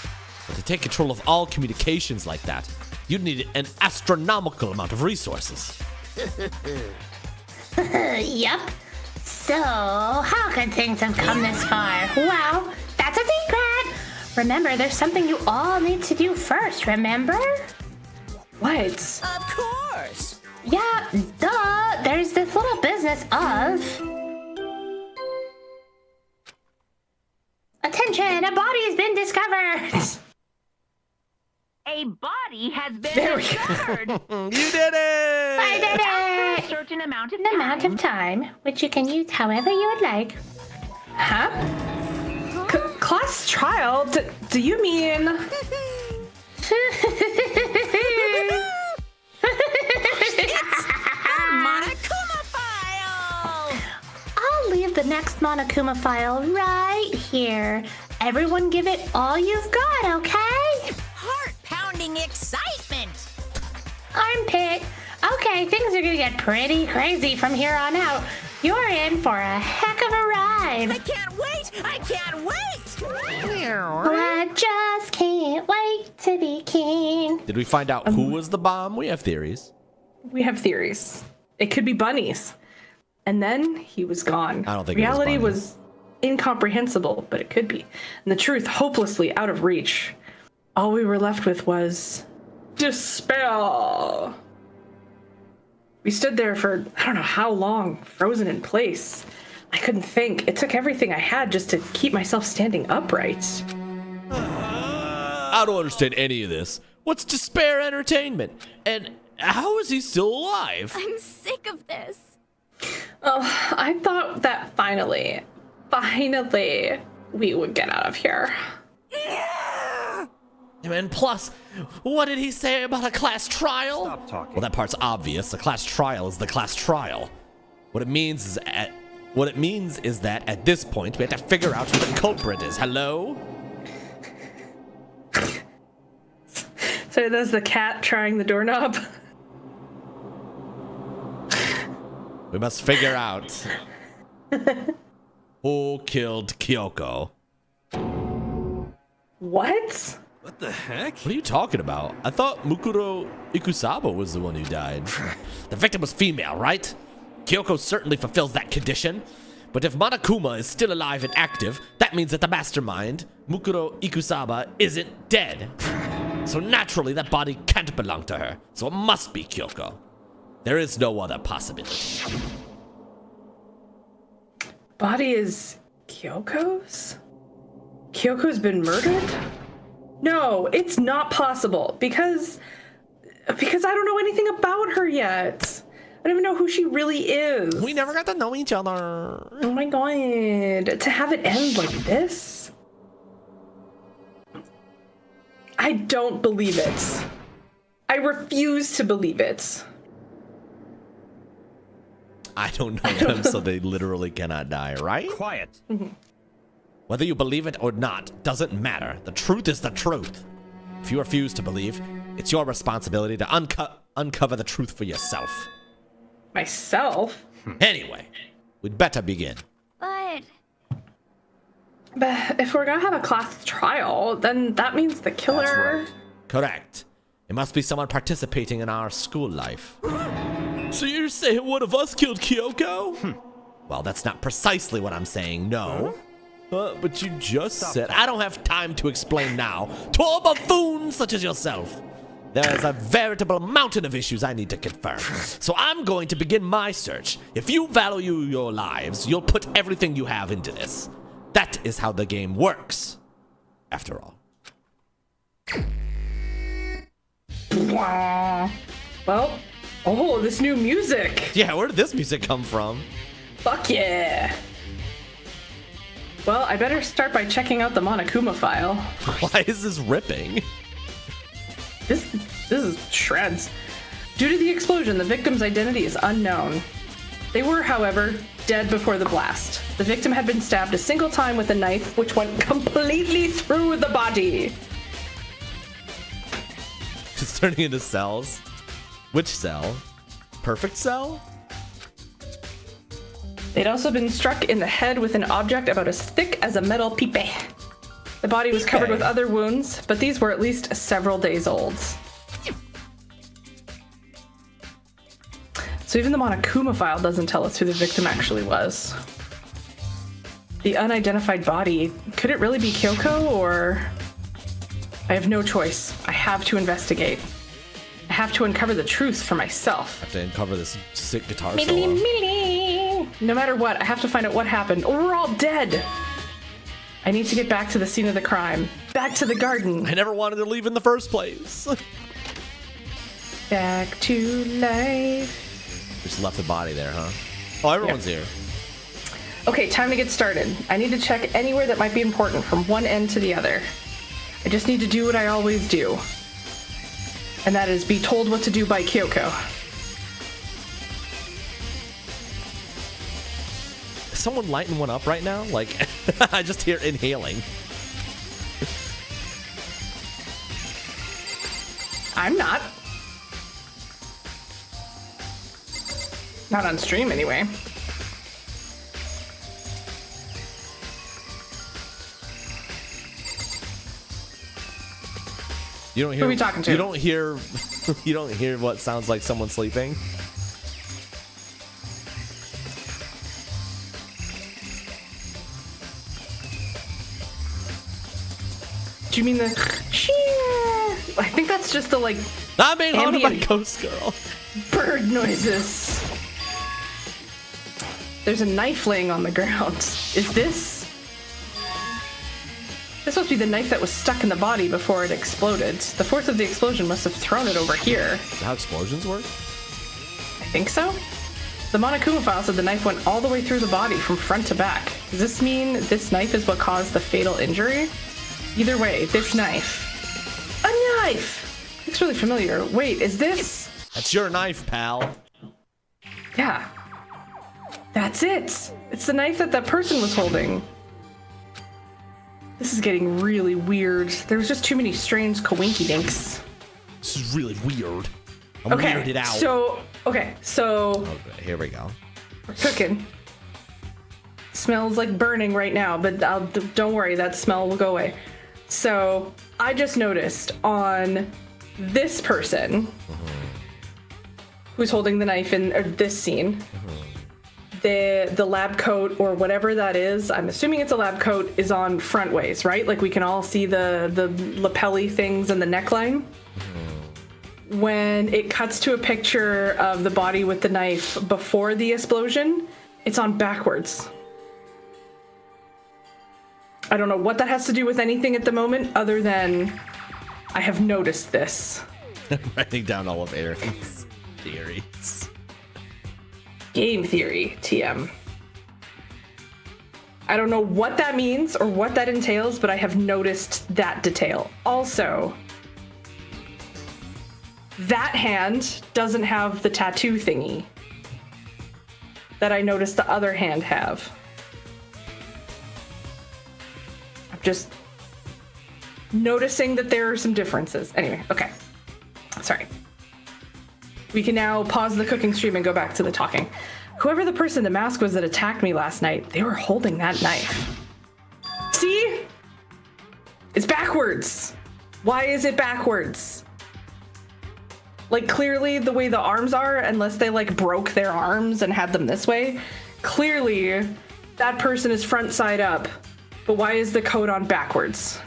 But to take control of all communications like that, you'd need an astronomical amount of resources. Yup. So, how could things have come this far? Well, that's a secret. Remember, there's something you all need to do first, remember? What? of course. Yeah, duh. There's this little business of... Attention, a body has been discovered. A body has been There we go. discovered. You did it! I did After a it. certain amount of An amount of time, which you can use however you would like. Huh? Class trial? Do you mean... Monokuma file. I'll leave the next Monokuma file right here. Everyone give it all you've got, okay? Heart-pounding excitement. Armpit. Okay, things are gonna get pretty crazy from here on out. You're in for a heck of a I ride. can't wait. I can't wait. I just can't wait to be king. Did we find out who was the bomb? We have theories. We have theories. It could be bunnies. And then he was gone. I don't think it was reality Bunny. was incomprehensible, but it could be. And the truth hopelessly out of reach. All we were left with was despair. We stood there for I don't know how long, frozen in place. I couldn't think. It took everything I had just to keep myself standing upright. I don't understand any of this. What's Despair Entertainment? And how is he still alive? I'm sick of this. Oh, I thought that finally, we would get out of here. And plus, what did he say about a class trial? Stop talking. Well, that part's obvious. The class trial is the class trial. What it means is that at this point we have to figure out who the culprit is. Hello? So there's the cat trying the doorknob. We must figure out who killed Kyoko. What? What the heck? What are you talking about? I thought Mukuro Ikusaba was the one who died. The victim was female, right? Kyoko certainly fulfills that condition. But if Monokuma is still alive and active, that means that the mastermind, Mukuro Ikusaba, isn't dead. So naturally, that body can't belong to her. So it must be Kyoko. There is no other possibility. Body is Kyoko's? Kyoko's been murdered? No, it's not possible because Because I don't know anything about her yet. I don't even know who she really is. We never got to know each other. Oh my god. To have it end like this? I don't believe it. I refuse to believe it. I don't know them, so they literally cannot die, right? Quiet. Whether you believe it or not doesn't matter. The truth is the truth. If you refuse to believe, it's your responsibility to uncover the truth for yourself. Myself? Anyway, we'd better begin. But But if we're gonna have a class trial, then that means the killer... right. Correct. It must be someone participating in our school life. So you're saying one of us killed Kyoko? Well, that's not precisely what I'm saying, no. But you just said... I don't have time to explain now to all buffoons such as yourself. There is a veritable mountain of issues I need to confirm. So I'm going to begin my search. If you value your lives, you'll put everything you have into this. That is how the game works, after all. Well, oh, this new music. Yeah, where did this music come from? Fuck yeah. Well, I better start by checking out the Monokuma file. Why is this ripping? This is shreds. Due to the explosion, the victim's identity is unknown. They were, however, dead before the blast. The victim had been stabbed a single time with a knife, which went completely through the body. It's turning into cells. Which cell? Perfect cell? They'd also been struck in the head with an object about as thick as a metal pipe. The body was covered with other wounds, but these were at least several days old. So even the Monokuma file doesn't tell us who the victim actually was. The unidentified body, could it really be Kyoko, or... I have no choice. I have to investigate. I have to uncover the truth for myself. I have to uncover this sick guitar Meedly, solo. meedly. No matter what, I have to find out what happened, or we're all dead. I need to get back to the scene of the crime. Back to the garden. I never wanted to leave in the first place. Back to life. Just left the body there, huh? Oh, everyone's here. Okay, time to get started. I need to check anywhere that might be important from one end to the other. I just need to do what I always do. And that is be told what to do by Kyoko. Is someone lighting one up right now? Like, I just hear inhaling. I'm not. Not on stream, anyway. You don't hear. Who are we talking to? You don't hear. You don't hear what sounds like someone sleeping. Do you mean the... I think that's just the, like, I'm being haunted by Ambient. Ghost Girl. bird noises. There's a knife laying on the ground. Is this... This must be the knife that was stuck in the body before it exploded. The force of the explosion must have thrown it over here. Is that how explosions work? I think so. The Monokuma file said the knife went all the way through the body from front to back. Does this mean this knife is what caused the fatal injury? Either way, this knife. A knife! Looks really familiar. Wait, is this... That's your knife, pal. Yeah. That's it! It's the knife that person was holding. This is getting really weird. There was just too many strange coinky-dinks. This is really weird. I'm Okay, weirded out. so... Okay, so... Okay, here we go. We're cooking. Smells like burning right now, but don't worry, that smell will go away. So, I just noticed on this person who's holding the knife in this scene, the lab coat or whatever that is, I'm assuming it's a lab coat, is on front ways, right? Like we can all see the lapel-y things and the neckline. When it cuts to a picture of the body with the knife before the explosion, it's on backwards. I don't know what that has to do with anything at the moment, other than I have noticed this. Writing down all of Aaron's theories. Game theory, TM. I don't know what that means or what that entails, but I have noticed that detail. Also, that hand doesn't have the tattoo thingy that I noticed the other hand have. I'm just noticing that there are some differences. Anyway, okay. Sorry. We can now pause the cooking stream and go back to the talking. Whoever the person in the mask was that attacked me last night, they were holding that knife. See? It's backwards. Why is it backwards? Like, clearly the way the arms are, unless they like broke their arms and had them this way, clearly that person is front side up. But why is the coat on backwards?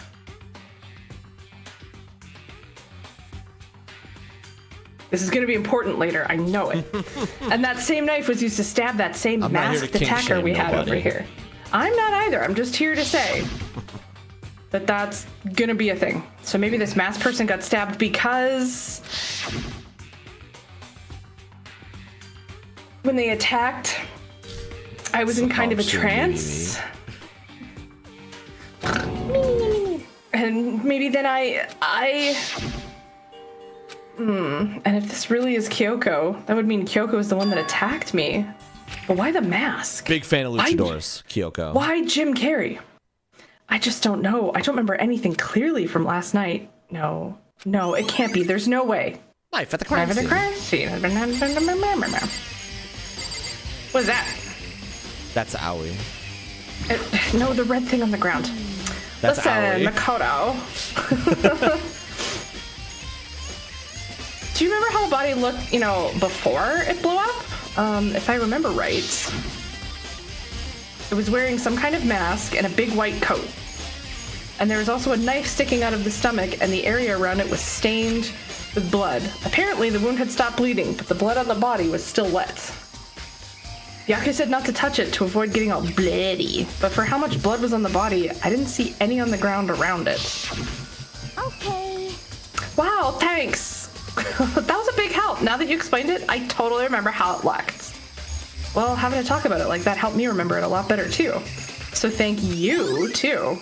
This is going to be important later. I know it. And that same knife was used to stab that same masked attacker we had over here. I'm not either. I'm just here to say that that's going to be a thing. So maybe this masked person got stabbed because when they attacked, I was in kind of a trance. And maybe then and if this really is Kyoko, that would mean Kyoko is the one that attacked me. But why the mask? Big fan of luchadors, Kyoko. Why Jim Carrey? I just don't know. I don't remember anything clearly from last night. No, it can't be. There's no way. Life at the crime scene. What is that? That's Aoi. No, the red thing on the ground. That's Listen, Aoi. Makoto. Do you remember how the body looked, before it blew up? If I remember right, it was wearing some kind of mask and a big white coat. And there was also a knife sticking out of the stomach, and the area around it was stained with blood. Apparently, the wound had stopped bleeding, but the blood on the body was still wet. Yaku said not to touch it to avoid getting all bloody, but for how much blood was on the body, I didn't see any on the ground around it. Okay. Wow, thanks! That was a big help. Now that you explained it, I totally remember how it looked. Well, having to talk about it like that helped me remember it a lot better, too. So thank you, too.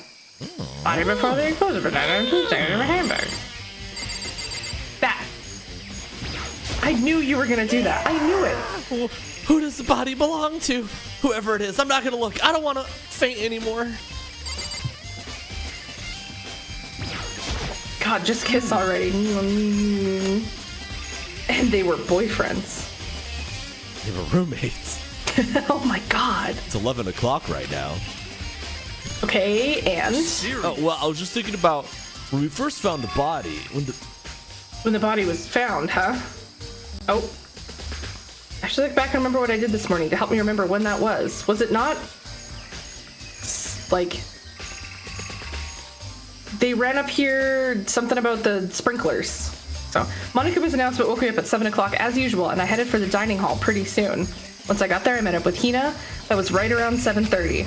Body before the explosion, but not understanding of a handbag. That. I knew you were gonna do that. I knew it. Who does the body belong to? Whoever it is. I'm not gonna look. I don't want to faint anymore. God, just kiss already. And they were boyfriends. They were roommates. Oh my god. It's 11 o'clock right now. Okay, and? Oh, well, I was just thinking about when we first found the body. When the body was found, huh? Oh. I should look back and remember what I did this morning to help me remember when that was. Was it not? Like, they ran up here, something about the sprinklers. So, Monikuma's announcement woke me up at 7 o'clock as usual, and I headed for the dining hall pretty soon. Once I got there, I met up with Hina. That was right around 7:30.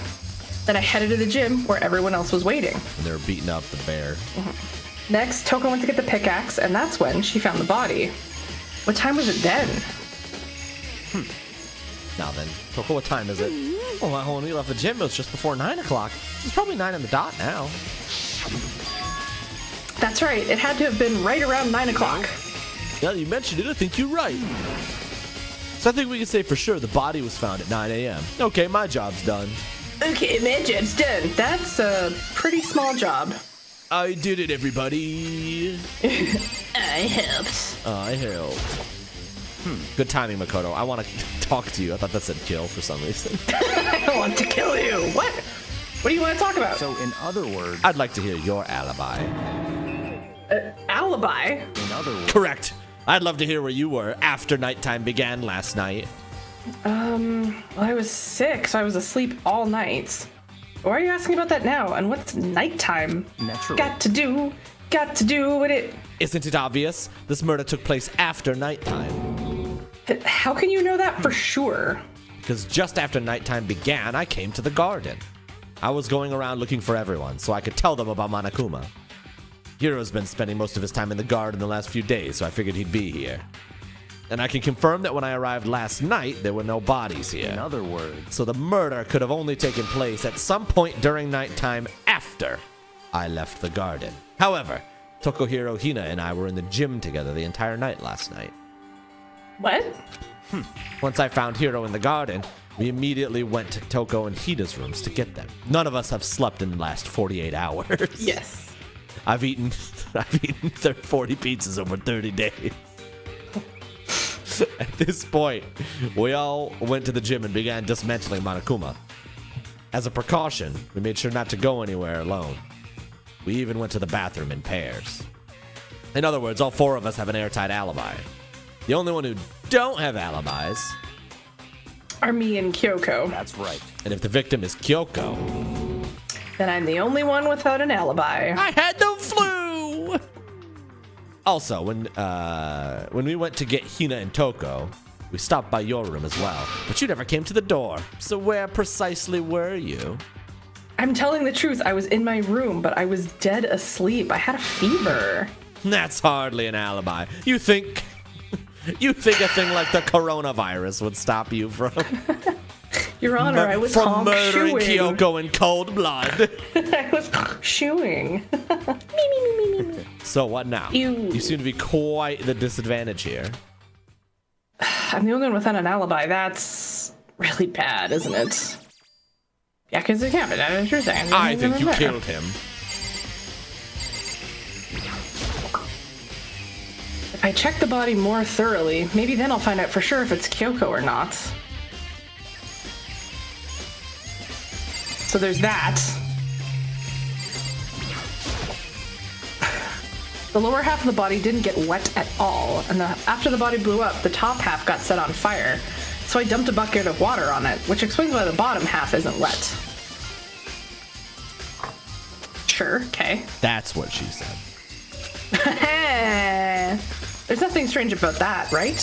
Then I headed to the gym where everyone else was waiting. And they were beating up the bear. Next, Toko went to get the pickaxe, and that's when she found the body. What time was it then? Now then, Toko, what time is it? Oh, when we left the gym, it was just before 9 o'clock. It's probably 9 on the dot now. That's right. It had to have been right around 9 o'clock. Now that you mentioned it, I think you're right. So I think we can say for sure the body was found at 9 a.m. Okay, my job's done. Okay, my job's done. That's a pretty small job. I did it, everybody. I helped. I helped. Good timing, Makoto. I want to talk to you. I thought that said kill for some reason. I want to kill you. What? What do you want to talk about? So, in other words, I'd like to hear your alibi. Alibi? in other words, Correct. I'd love to hear where you were after nighttime began last night. Well, I was sick, so I was asleep all night. Why are you asking about that now? And what's nighttime? naturally. Got to do with it. Isn't it obvious? This murder took place after nighttime. How can you know that for sure? Because just after nighttime began, I came to the garden. I was going around looking for everyone, so I could tell them about Monokuma. Hiro's been spending most of his time in the garden the last few days, so I figured he'd be here. And I can confirm that when I arrived last night, there were no bodies here. In other words, So the murder could have only taken place at some point during nighttime after I left the garden. However, Tokohiro Hina and I were in the gym together the entire night last night. What? Once I found Hiro in the garden, we immediately went to Toko and Hina's rooms to get them. None of us have slept in the last 48 hours. Yes. I've eaten 40 pizzas over 30 days. At this point, we all went to the gym and began dismantling Monokuma. As a precaution, we made sure not to go anywhere alone. We even went to the bathroom in pairs. In other words, all 4 of us have an airtight alibi. The only one who don't have alibis, Are me and Kyoko. that's right. and if the victim is Kyoko, Then I'm the only one without an alibi. I had the flu! Also, when we went to get Hina and Toko, we stopped by your room as well, but you never came to the door. So where precisely were you? I'm telling the truth. I was in my room, but I was dead asleep. I had a fever. That's hardly an alibi. You think a thing like the coronavirus would stop you from Your Honor, I was from honk murdering shooing. Kyoko in cold blood? I was shooing. So what now? You seem to be quite the disadvantage here. I'm the only one without an alibi. That's really bad, isn't it? Yeah, because it can't be. That's what you're saying. I think you killed him. If I check the body more thoroughly, maybe then I'll find out for sure if it's Kyoko or not. So there's that. The lower half of the body didn't get wet at all, and after the body blew up, the top half got set on fire. So I dumped a bucket of water on it, which explains why the bottom half isn't wet. Sure, okay. That's what she said. There's nothing strange about that, right?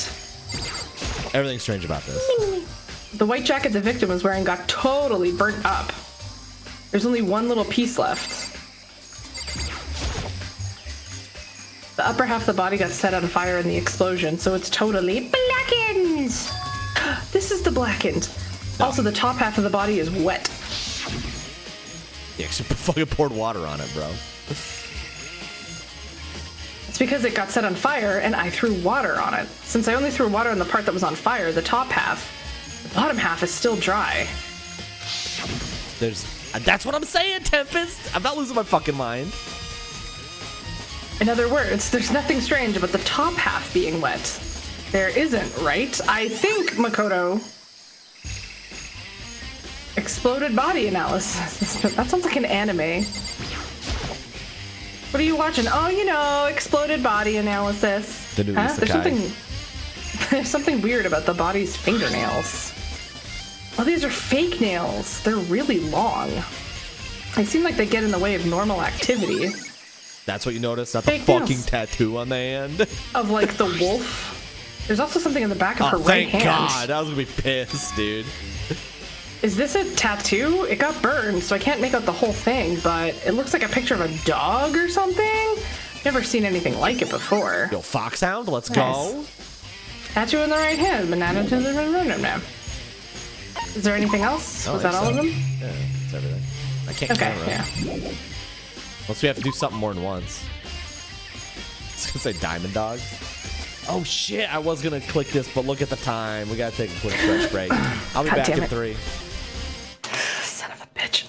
Everything's strange about this. The white jacket the victim was wearing got totally burnt up. There's only one little piece left. The upper half of the body got set on fire in the explosion, so it's totally blackened! This is the blackened. Also, the top half of the body is wet. You actually fucking poured water on it, bro. It's because it got set on fire and I threw water on it. Since I only threw water on the part that was on fire, the top half, the bottom half is still dry. That's what I'm saying, Tempest. I'm not losing my fucking mind. In other words, there's nothing strange about the top half being wet. There isn't, right? I think, Makoto. Exploded body analysis. That sounds like an anime. What are you watching? Oh, you know, exploded body analysis. The new isekai. There's something weird about the body's fingernails. Oh, these are fake nails. They're really long. They seem like they get in the way of normal activity. That's what you noticed? Not Fake the fucking nails. tattoo on the hand? Of, like, the wolf. There's also something in the back of her right thank hand. God. I was gonna be pissed, dude. Is this a tattoo? It got burned, so I can't make out the whole thing, but it looks like a picture of a dog or something? Never seen anything like it before. Yo, Foxhound, let's Nice. go. Tattoo in the right hand, banana to the right. Is there anything else? I Was think that all so. of them? Yeah, that's everything. I can't Okay, count yeah. them. Unless we have to do something more than once. It's gonna say Diamond Dogs. Oh shit, I was gonna click this, but look at the time. We gotta take a quick stretch break. I'll be God back damn in it. 3. Son of a bitch.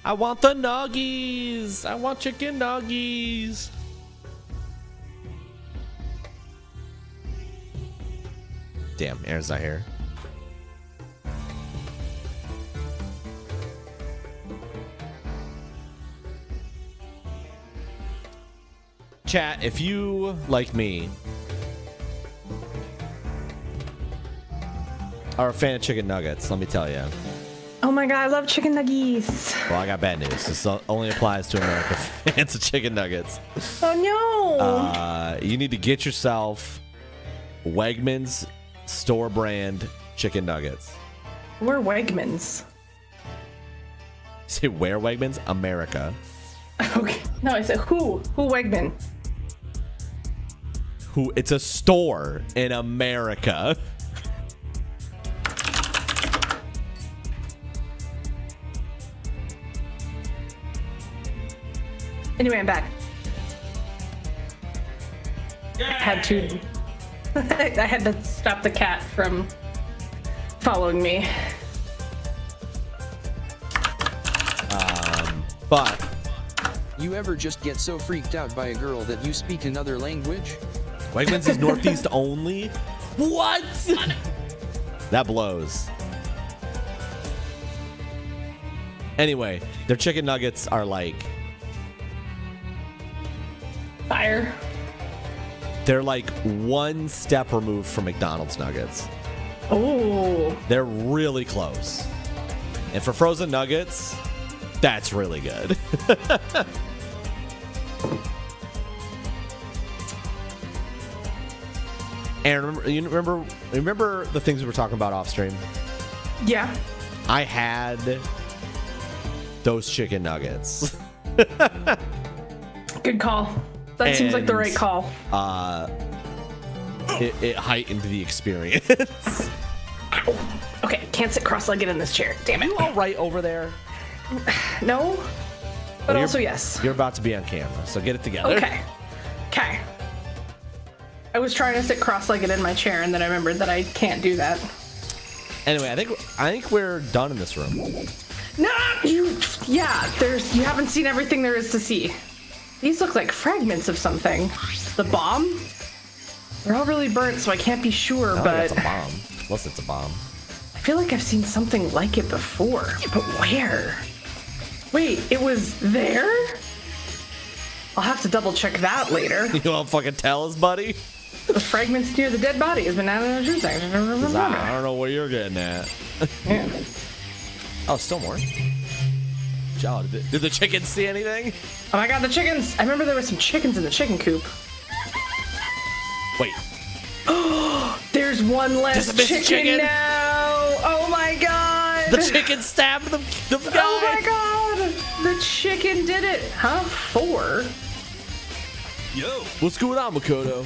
I want the nuggies. I want chicken nuggies. Damn, Aaron's not here. Chat, if you, like me, are a fan of chicken nuggets, let me tell you. Oh my god, I love chicken nuggies. Well, I got bad news. This only applies to American fans of chicken nuggets. Oh no. You need to get yourself Wegmans store brand chicken nuggets. We're Wegmans. Say where Wegmans? America. Okay. No, I said who? Who Wegman? Who? It's a store in America. Anyway, I'm back. I had to. I had to stop the cat from following me. But You ever just get so freaked out by a girl that you speak another language? Wegmans is Northeast only? What? That blows. Anyway, their chicken nuggets are like... Fire. They're like one step removed from McDonald's nuggets. Oh. They're really close. And for frozen nuggets, that's really good. And remember the things we were talking about off stream? Yeah. I had those chicken nuggets. Good call. That seems like the right call. It heightened the experience. Ow. Okay, can't sit cross-legged in this chair. Damn it. You all right over there? No, but Well, also yes. You're about to be on camera, so get it together. Okay. Okay. I was trying to sit cross-legged in my chair, and then I remembered that I can't do that. Anyway, I think we're done in this room. No, you haven't seen everything there is to see. These look like fragments of something. The bomb? They're all really burnt, so I can't be sure, I don't but think it's a bomb. Unless it's a bomb. I feel like I've seen something like it before. But where? Wait, it was there? I'll have to double check that later. You won't fucking tell us, buddy? The fragments near the dead body has been added on Tuesday. 'Cause I don't know where you're getting at. Yeah. Oh, still more. Joe, did the chickens see anything? Oh my god, the chickens! I remember there were some chickens in the chicken coop. Wait. There's one less There's a missing chicken now! Oh my god! The chicken stabbed the guy! Oh my god! The chicken did it! Huh? 4? Yo. What's going on, Makoto?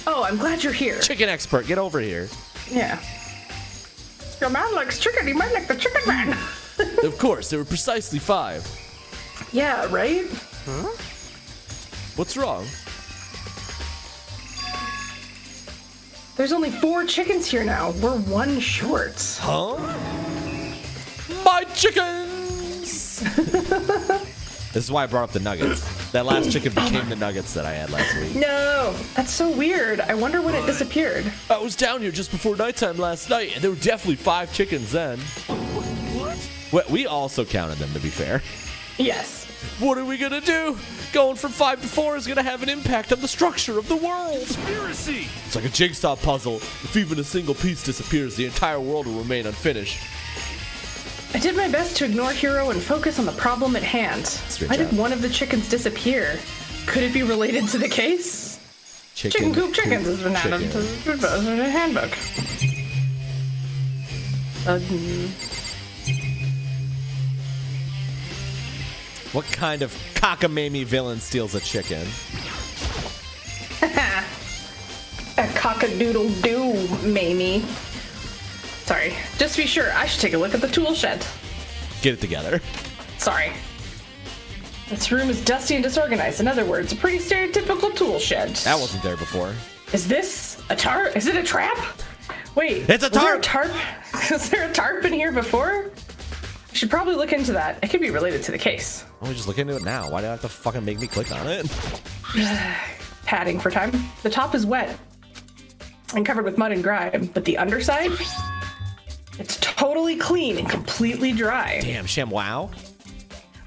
Oh, I'm glad you're here. Chicken expert, get over here. Yeah. Your man likes chicken, he might like the chicken man! Of course, there were precisely 5. Yeah, right? Huh? What's wrong? There's only 4 chickens here now. We're 1 short. Huh? My chickens! This is why I brought up the nuggets. That last chicken became the nuggets that I had last week. No, that's so weird. I wonder when it disappeared. I was down here just before nighttime last night, and there were definitely 5 chickens then. What? We also counted them, to be fair. Yes. What are we gonna do? Going from 5 to 4 is gonna have an impact on the structure of the world. Conspiracy. It's like a jigsaw puzzle. If even a single piece disappears, the entire world will remain unfinished. I did my best to ignore Hero and focus on the problem at hand. Straight Why job. did one of the chickens disappear? Could it be related to the case? Chicken coop chickens has been added to the handbook. What kind of cockamamie villain steals a chicken? A cock-a-doodle-doo, Mamie. Sorry. Just to be sure, I should take a look at the tool shed. Get it together. Sorry. This room is dusty and disorganized. In other words, a pretty stereotypical tool shed. That wasn't there before. Is this a tarp? Is it a trap? Wait. It's a was there tarp! Was there a tarp in here before? Should probably look into that. It could be related to the case. Why don't we just look into it now? Why do I have to fucking make me click on it? Padding for time. The top is wet and covered with mud and grime, but the underside, it's totally clean and completely dry. Damn, ShamWow.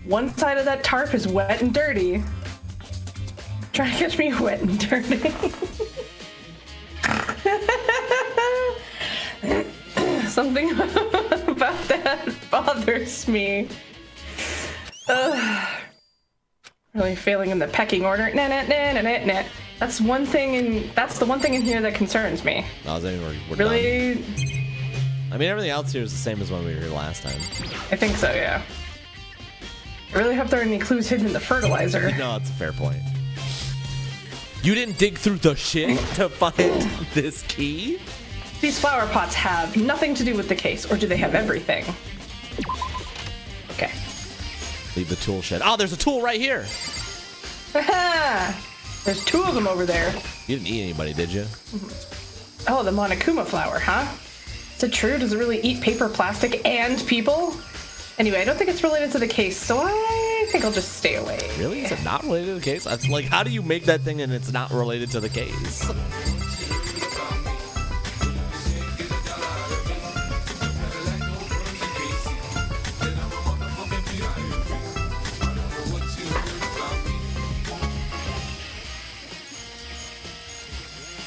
One side of that tarp is wet and dirty. Try to catch me wet and dirty. Something about that bothers me. Really failing in the pecking order. Nah, nah, nah, nah, nah, nah. That's the one thing in here that concerns me. No, we're Really? done. I mean, everything else here is the same as when we were here last time. I think so, yeah. I really hope there are any clues hidden in the fertilizer. No, that's a fair point. You didn't dig through the shit to find this key? These flower pots have nothing to do with the case, or do they have everything? Okay. Leave the tool shed. Oh, there's a tool right here. There's 2 of them over there. You didn't eat anybody, did you? Oh, the Monokuma flower, huh? Is it true? Does it really eat paper, plastic, and people? Anyway, I don't think it's related to the case, so I think I'll just stay away. Really? Is it not related to the case? Like, how do you make that thing and it's not related to the case?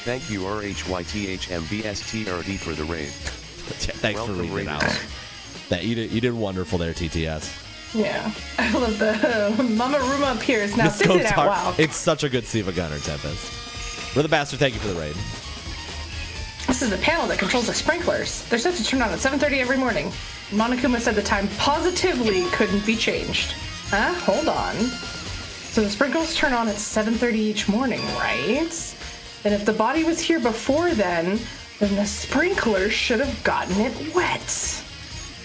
Thank you RHYTHMBSTRD for the raid. Thanks Welcome, for reading it Raiders. out. That you did wonderful there, TTS. Yeah. I love the Mama Ruma appears. Now, This sit goes it out. hard. Wow. It's such a good Siva Gunner, Tempest. We're the bastard. Thank you for the raid. This is the panel that controls the sprinklers. They're set to turn on at 7:30 every morning. Monokuma said the time positively couldn't be changed. Huh? Hold on. So the sprinkles turn on at 7:30 each morning, right? Then if the body was here before then the sprinklers should have gotten it wet.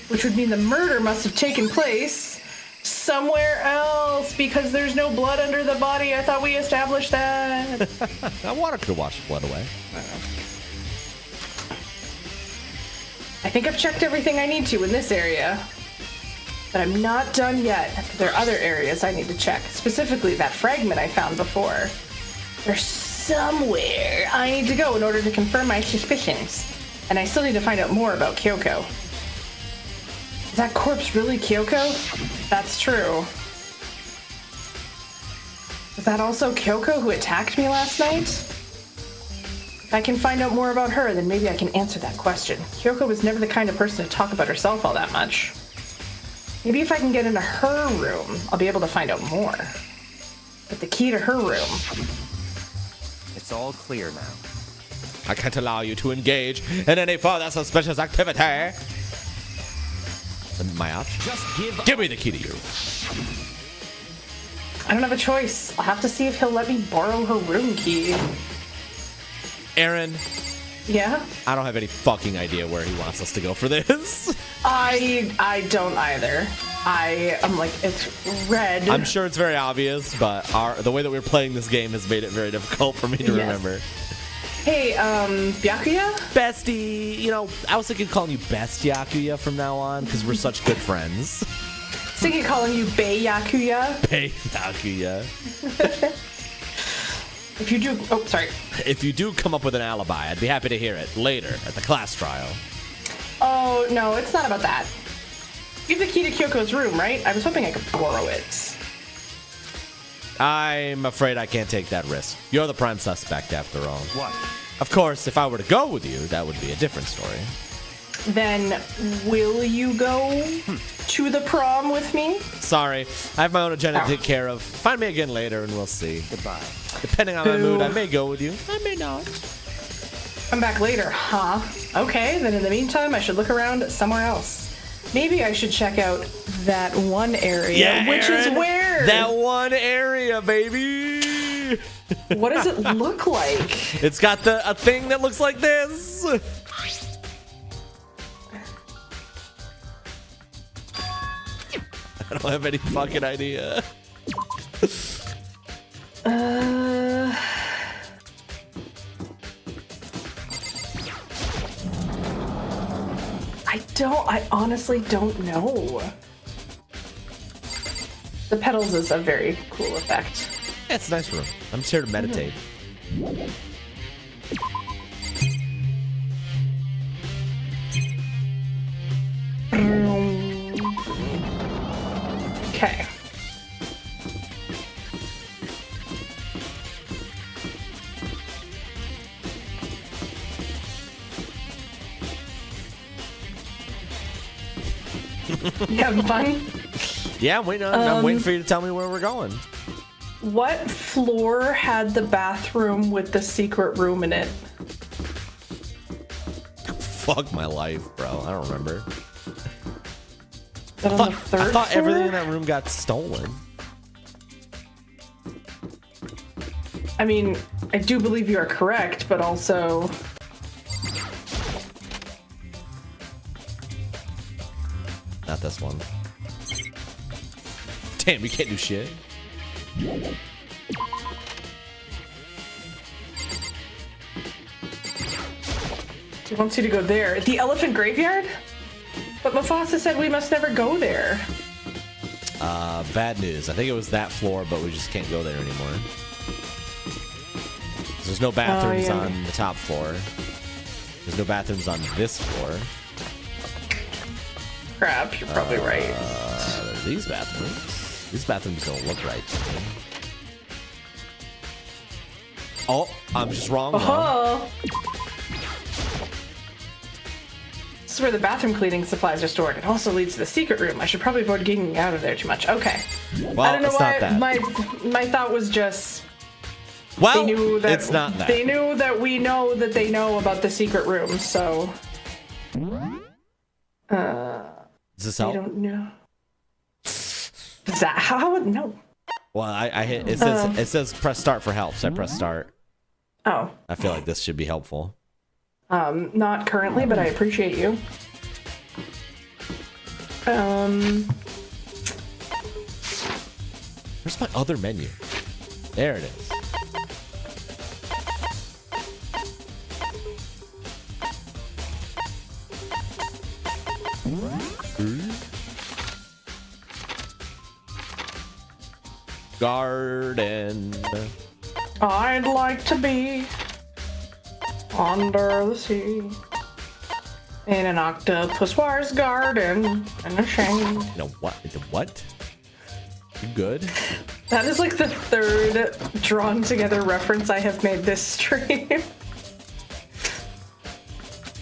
Which would mean the murder must have taken place somewhere else because there's no blood under the body. I thought we established that. That water could have washed the blood away. I think I've checked everything I need to in this area. But I'm not done yet. There are other areas I need to check. Specifically that fragment I found before. There's somewhere I need to go in order to confirm my suspicions. And I still need to find out more about Kyoko. Is that corpse really Kyoko? That's true. Was that also Kyoko who attacked me last night? If I can find out more about her, then maybe I can answer that question. Kyoko was never the kind of person to talk about herself all that much. Maybe if I can get into her room, I'll be able to find out more. But the key to her room. It's all clear now. I can't allow you to engage in any further suspicious activity. My option? Just Give me the key to your room. I don't have a choice. I'll have to see if he'll let me borrow her room key. Aaron, Yeah? I don't have any fucking idea where he wants us to go for this. I don't either. I'm like, it's red. I'm sure it's very obvious, but the way that we're playing this game has made it very difficult for me to remember. Hey, Byakuya? Bestie, you know, I was thinking calling you Best Yakuya from now on because we're such good friends. Thinking calling you Bei Yakuya. Hey, Yakuya. If you do, oh, sorry. If you do come up with an alibi, I'd be happy to hear it later at the class trial. Oh, no, it's not about that. You have the key to Kyoko's room, right? I was hoping I could borrow it. I'm afraid I can't take that risk. You're the prime suspect, after all. What? Of course, if I were to go with you, that would be a different story. Then, will you go to the prom with me? Sorry, I have my own agenda to take care of. Find me again later and we'll see. Goodbye. Depending on my mood, I may go with you. I may not. Come back later, huh? Okay, then in the meantime, I should look around somewhere else. Maybe I should check out that one area, which Aaron, is where? That one area, baby. What does it look like? It's got a thing that looks like this. I don't have any fucking idea. I don't I honestly don't know. The petals is a very cool effect. Yeah, it's a nice room. I'm just here to meditate. Okay. You having fun? Yeah, I'm waiting for you to tell me where we're going. What floor had the bathroom with the secret room in it? Fuck my life, bro. I don't remember. Is that on the third I thought floor? everything in that room got stolen. I mean, I do believe you are correct, but also... Not this one. Damn, we can't do shit. He wants you to go there. The elephant graveyard? But Mufasa said we must never go there. Bad news. I think it was that floor, but we just can't go there anymore. There's no bathrooms on the top floor. There's no bathrooms on this floor. Crap, you're probably right. These bathrooms. These bathrooms don't look right to me. Oh, I'm just wrong. Oh. This is where the bathroom cleaning supplies are stored. It also leads to the secret room. I should probably avoid getting out of there too much. Okay. Well, I don't know it's why. not that. My thought was just Well, they knew that it's not that. They knew that we know that they know about the secret room, so Does this I help? don't know. Is that how? No. Well, I hit. It says press start for help, so I press start. Oh. I feel like this should be helpful. Not currently, but I appreciate you. Where's my other menu? There it is. Garden. I'd like to be under the sea in an octopus wars garden in a shade. No, what? What? You good? That is like the third drawn together reference I have made this stream.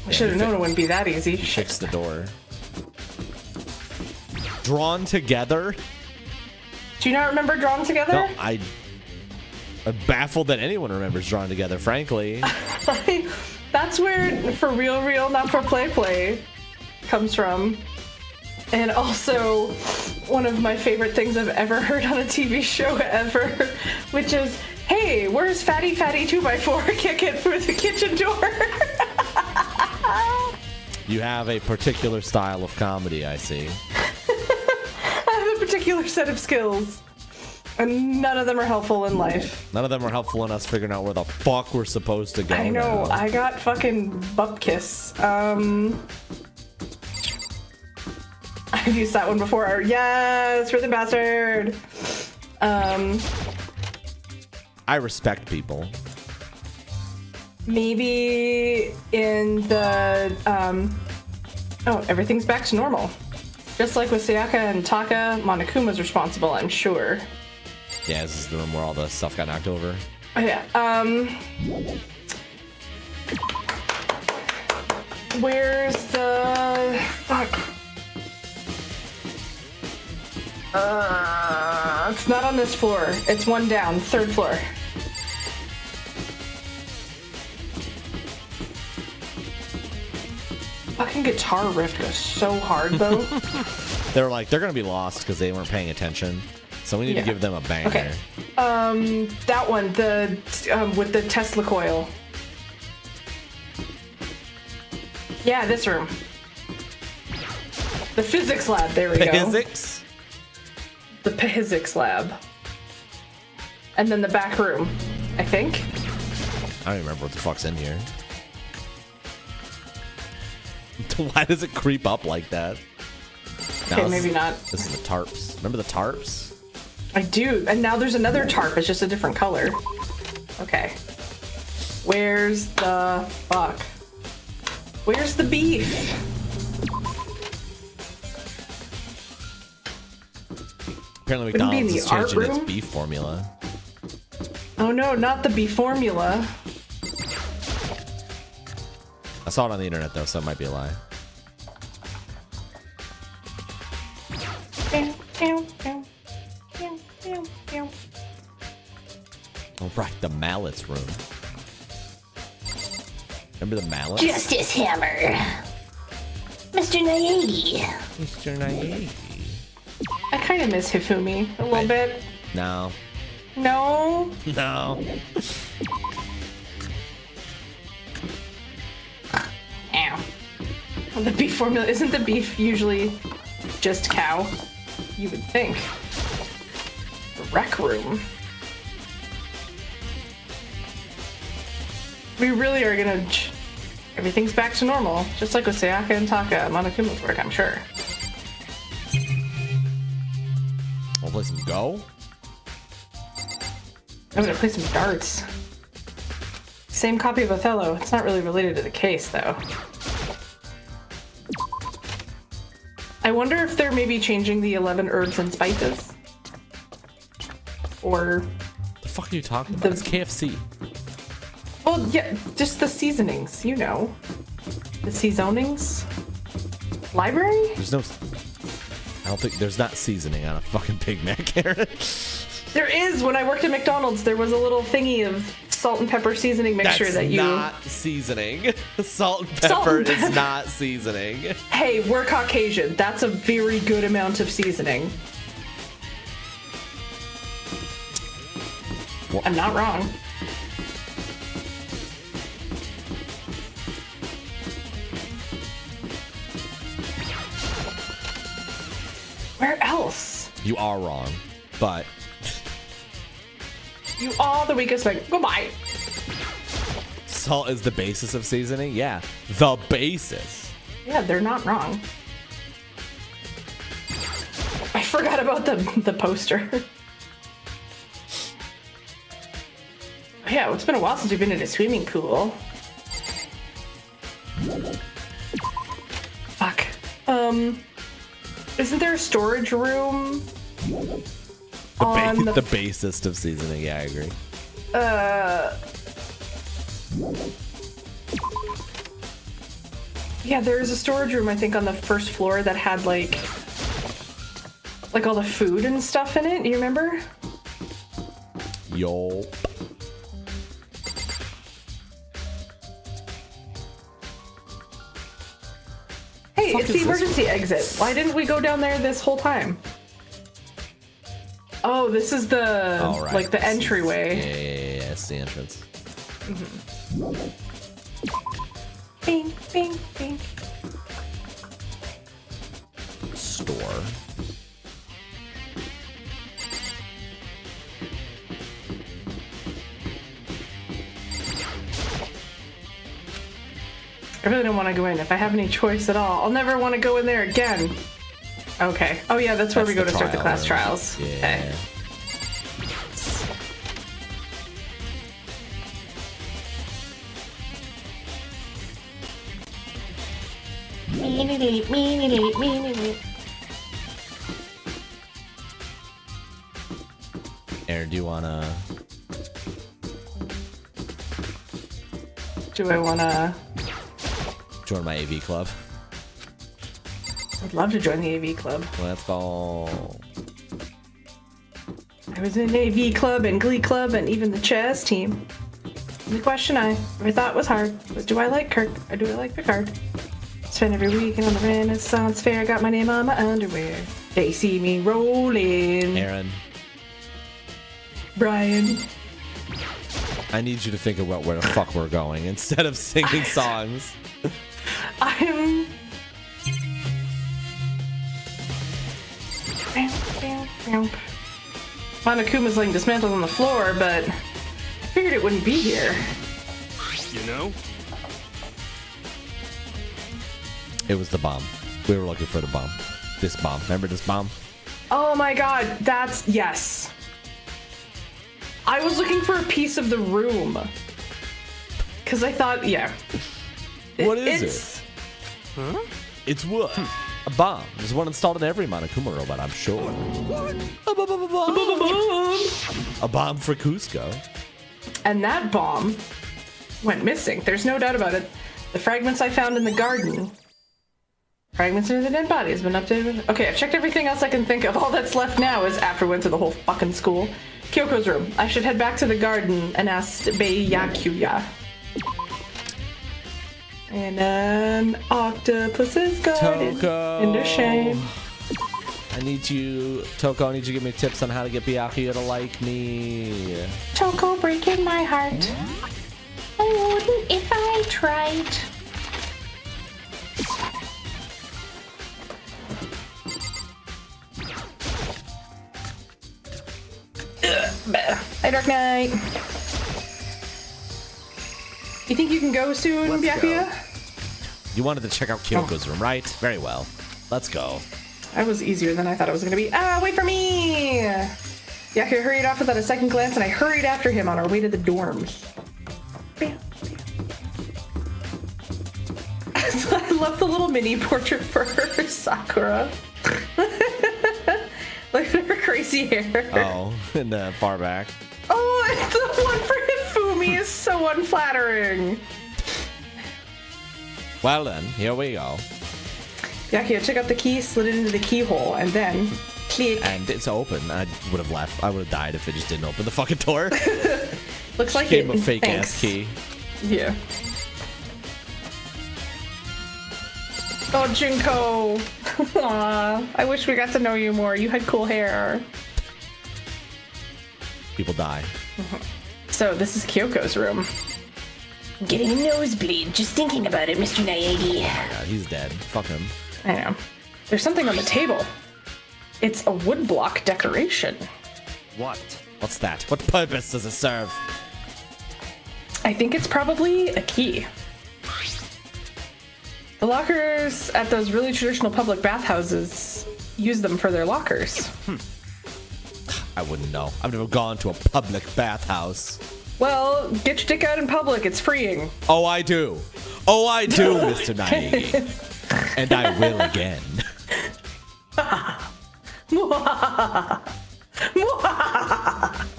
I should have known it wouldn't be that easy. Fix the door. Drawn together? Do you not remember Drawn Together? No, I'm baffled that anyone remembers Drawn Together, frankly. That's where For Real, Not For Play comes from. And also, one of my favorite things I've ever heard on a TV show ever, which is, hey, where's Fatty 2x4? Kick it through the kitchen door. You have a particular style of comedy, I see. I have a particular set of skills, and none of them are helpful in life. None of them are helpful in us figuring out where the fuck we're supposed to go. I know, now. I got fucking bupkis. I've used that one before. Yes, rhythm bastard. I respect people. Maybe in the oh, everything's back to normal. Just like with Sayaka and Taka, Monokuma's responsible, I'm sure. Yeah, this is the room where all the stuff got knocked over. Oh, yeah. Where's the fuck? It's not on this floor. It's one down, third floor. Fucking guitar riff goes so hard though. They're like, they're gonna be lost because they weren't paying attention. So we need to give them a banger. Okay. That one, the with the Tesla coil. Yeah, this room. The physics lab. There we go. Physics? The physics lab. And then the back room, I think. I don't even remember what the fuck's in here. Why does it creep up like that? Okay, maybe not. This is the tarps. Remember the tarps? I do, and now there's another tarp. It's just a different color. Okay. Where's the fuck? Where's the beef? Apparently Wouldn't be in McDonald's the is changing art its room? beef formula. Oh no, not the beef formula. I saw it on the internet though, so it might be a lie. All right, the mallets room. Remember the mallets? Justice Hammer. Mr. Nayagi. Mr. Naive. I kind of miss Hifumi a little bit. No. No? No. Ow. The beef formula, isn't the beef usually just cow? You would think. The rec room. We really are gonna... Everything's back to normal, just like with Sayaka and Taka and Monokuma's work, I'm sure. Wanna play some Go? I'm gonna play some darts. Same copy of Othello. It's not really related to the case, though. I wonder if they're maybe changing the 11 herbs and spices. Or... The fuck are you talking about? It's KFC. Well, yeah, just the seasonings, you know. The seasonings? Library? There's no... I don't think... There's not seasoning on a fucking Big Mac, Aaron. There is! When I worked at McDonald's, there was a little thingy of salt and pepper seasoning mixture That's that you... not seasoning. Salt and pepper is not seasoning. Hey, we're Caucasian. That's a very good amount of seasoning. Well, I'm not wrong. Where else? you are wrong, but... You are the weakest link. Goodbye. Salt is the basis of seasoning? Yeah, the basis. Yeah, they're not wrong. I forgot about the poster. Yeah, well, it's been a while since we've been in a swimming pool. Fuck. Isn't there a storage room on the The basis of seasoning, yeah, I agree. Yeah, there is a storage room, I think, on the first floor that had, like all the food and stuff in it. You remember? Yo. Hey, fuck it's is the this emergency exit. Why didn't we go down there this whole time? Oh, this is the, All right. like, the entryway. Yeah, it's the entrance. Bing, bing, bing. Store. I really don't want to go in. If I have any choice at all, I'll never want to go in there again. Okay. Oh yeah, that's where we go to start the class room. trials. Yeah. Okay. Aaron, do you wanna... Do I want to... join my AV club? I'd love to join the AV club. Let's go. I was in AV club and Glee club and even the chess team. And the question I ever thought was hard was, do I like Kirk or do I like Picard? Spent every weekend on the Renaissance Fair, got my name on my underwear. They see me rolling. Aaron, Brian. I need you to think about where the fuck we're going instead of singing songs. I'm... Monokuma's laying dismantled on the floor, but I figured it wouldn't be here. You know? It was the bomb. We were looking for the bomb. This bomb. Remember this bomb? Oh my god, yes. I was looking for a piece of the room. Because I thought, yeah. What is it? Huh? It's what? A bomb. There's one installed in every Monokuma robot, I'm sure. What? A bomb for Cusco. And that bomb went missing. There's no doubt about it. The fragments I found in the garden. Fragments of the dead body has been updated. Okay, I've checked everything else I can think of. All that's left now is after we went to the whole fucking school. Kyoko's room. I should head back to the garden and ask Beiyakuya. And an octopus's garden. Toko. In the shame. I need you to give me tips on how to get Byakuya to like me. Toko breaking my heart. I wouldn't if I tried. Hi, Dark Knight. You think you can go soon, Byakuya? You wanted to check out Kyoko's room, right? Very well. Let's go. That was easier than I thought it was going to be. Ah, wait for me! Byakuya hurried off without a second glance, and I hurried after him on our way to the dorms. I love the little mini portrait for her, Sakura. Look at her crazy hair. Oh, in the far back. Oh, and the one for Hifumi is so unflattering. Well then, here we go. Byakuya took out the key, slid it into the keyhole, and then click. And it's open. I would have left. I would have died if it just didn't open the fucking door. Looks like Gave it. him a fake Thanks. ass key. Yeah. Oh, Junko. Aw, I wish we got to know you more. You had cool hair. People die. So this is Kyoko's room. Getting a nosebleed just thinking about it, Mr. Naegi. God, he's dead. Fuck him. I know. There's something on the table. It's a woodblock decoration. What? What's that? What purpose does it serve? I think it's probably a key. The lockers at those really traditional public bathhouses use them for their lockers. I wouldn't know. I've never gone to a public bathhouse. Well, get your dick out in public. It's freeing. Oh, I do. Oh, I do, Mr. Naegi. And I will again.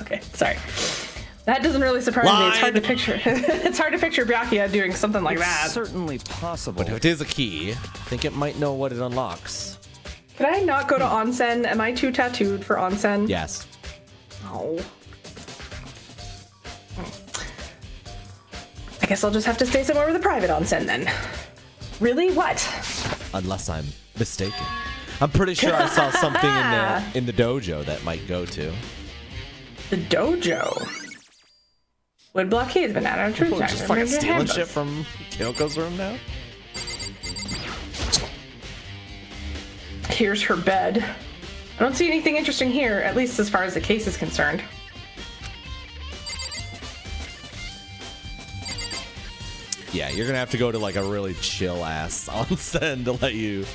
Okay, sorry. That doesn't really surprise me. It's hard to picture. It's hard to picture Byakuya doing something like that. Certainly possible. But if it is a key, I think it might know what it unlocks. Can I not go to onsen? Am I too tattooed for onsen? Yes. Oh. I guess I'll just have to stay somewhere with a private onsen then. Really? What? Unless I'm mistaken. I'm pretty sure I saw something in the dojo that might go to. The dojo? Woodblock key has been added on truth We're just fucking stealing shit from Kyoko's room now? Here's her bed. I don't see anything interesting here, at least as far as the case is concerned. Yeah, you're gonna have to go to like a really chill ass onsen to let you.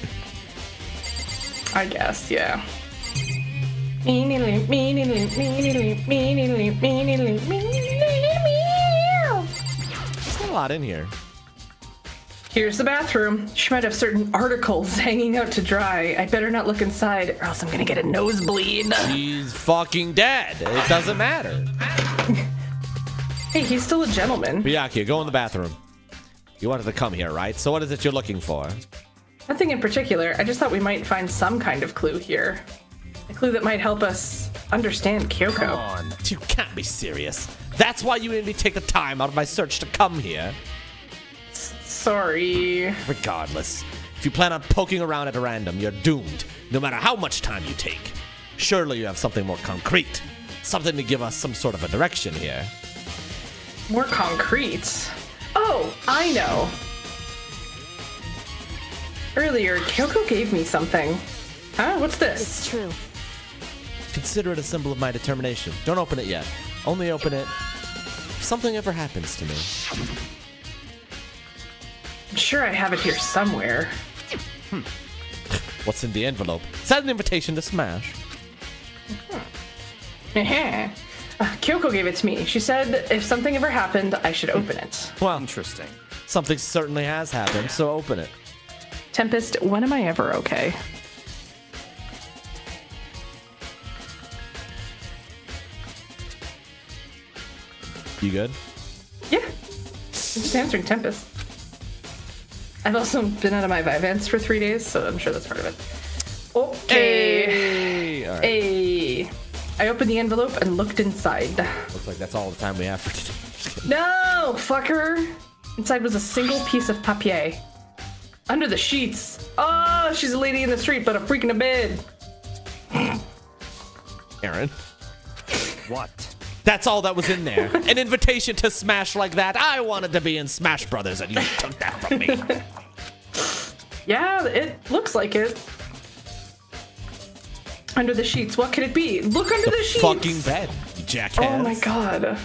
I guess, yeah. There's not a lot in here. Here's the bathroom. She might have certain articles hanging out to dry. I better not look inside, or else I'm gonna get a nosebleed. She's fucking dead. It doesn't matter. Hey, he's still a gentleman. Byakuya, go in the bathroom. You wanted to come here, right? So what is it you're looking for? Nothing in particular. I just thought we might find some kind of clue here. A clue that might help us understand Kyoko. Come on. You can't be serious. That's why you made me take the time out of my search to come here. Sorry. Regardless, if you plan on poking around at random, you're doomed, no matter how much time you take. Surely you have something more concrete. Something to give us some sort of a direction here. More concrete. Oh, I know. Earlier, Kyoko gave me something. Huh? What's this? It's true. Consider it a symbol of my determination. Don't open it yet. Only open it if something ever happens to me. I'm sure I have it here somewhere. What's in the envelope? Is that an invitation to smash? Kyoko gave it to me. She said if something ever happened, I should open it. Well, Interesting. something certainly has happened, so open it. Tempest, when am I ever okay? You good? Yeah. I'm just answering Tempest. I've also been out of my Vivance for 3 days, so I'm sure that's part of it. Okay. Hey! All right. Hey. I opened the envelope and looked inside. Looks like that's all the time we have for today. Just kidding. No, fucker. Inside was a single piece of papier. Under the sheets. Oh, she's a lady in the street, but a freak in a bed. Aaron. What? That's all that was in there. An invitation to smash like that. I wanted to be in Smash Brothers, and you took that from me. Yeah, it looks like it. Under the sheets. What could it be? Look under the sheets. Fucking bed, you jackass. Oh my god.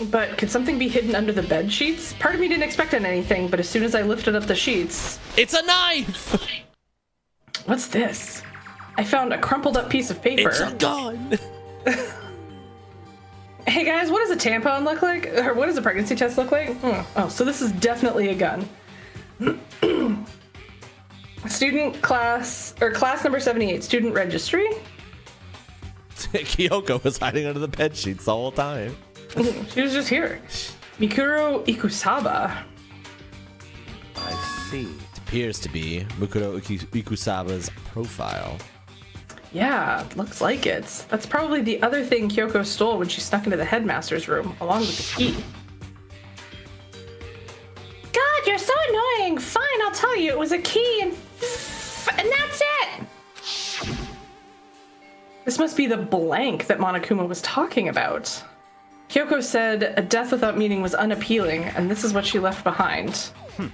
But could something be hidden under the bed sheets? Part of me didn't expect anything, but as soon as I lifted up the sheets... It's a knife! What's this? I found a crumpled up piece of paper. It's a gun! Hey guys, what does a tampon look like? Or what does a pregnancy test look like? Oh, so this is definitely a gun. Student class, or class number 78, student registry. Kyoko was hiding under the bed sheets the whole time. She was just here. Mikuro Ikusaba. I see. It appears to be Mukuro Ikusaba's profile. Yeah, looks like it. That's probably the other thing Kyoko stole when she snuck into the headmaster's room, along with the key. God, you're so annoying. Fine, I'll tell you. It was a key and that's it. This must be the blank that Monokuma was talking about. Kyoko said a death without meaning was unappealing, and this is what she left behind. I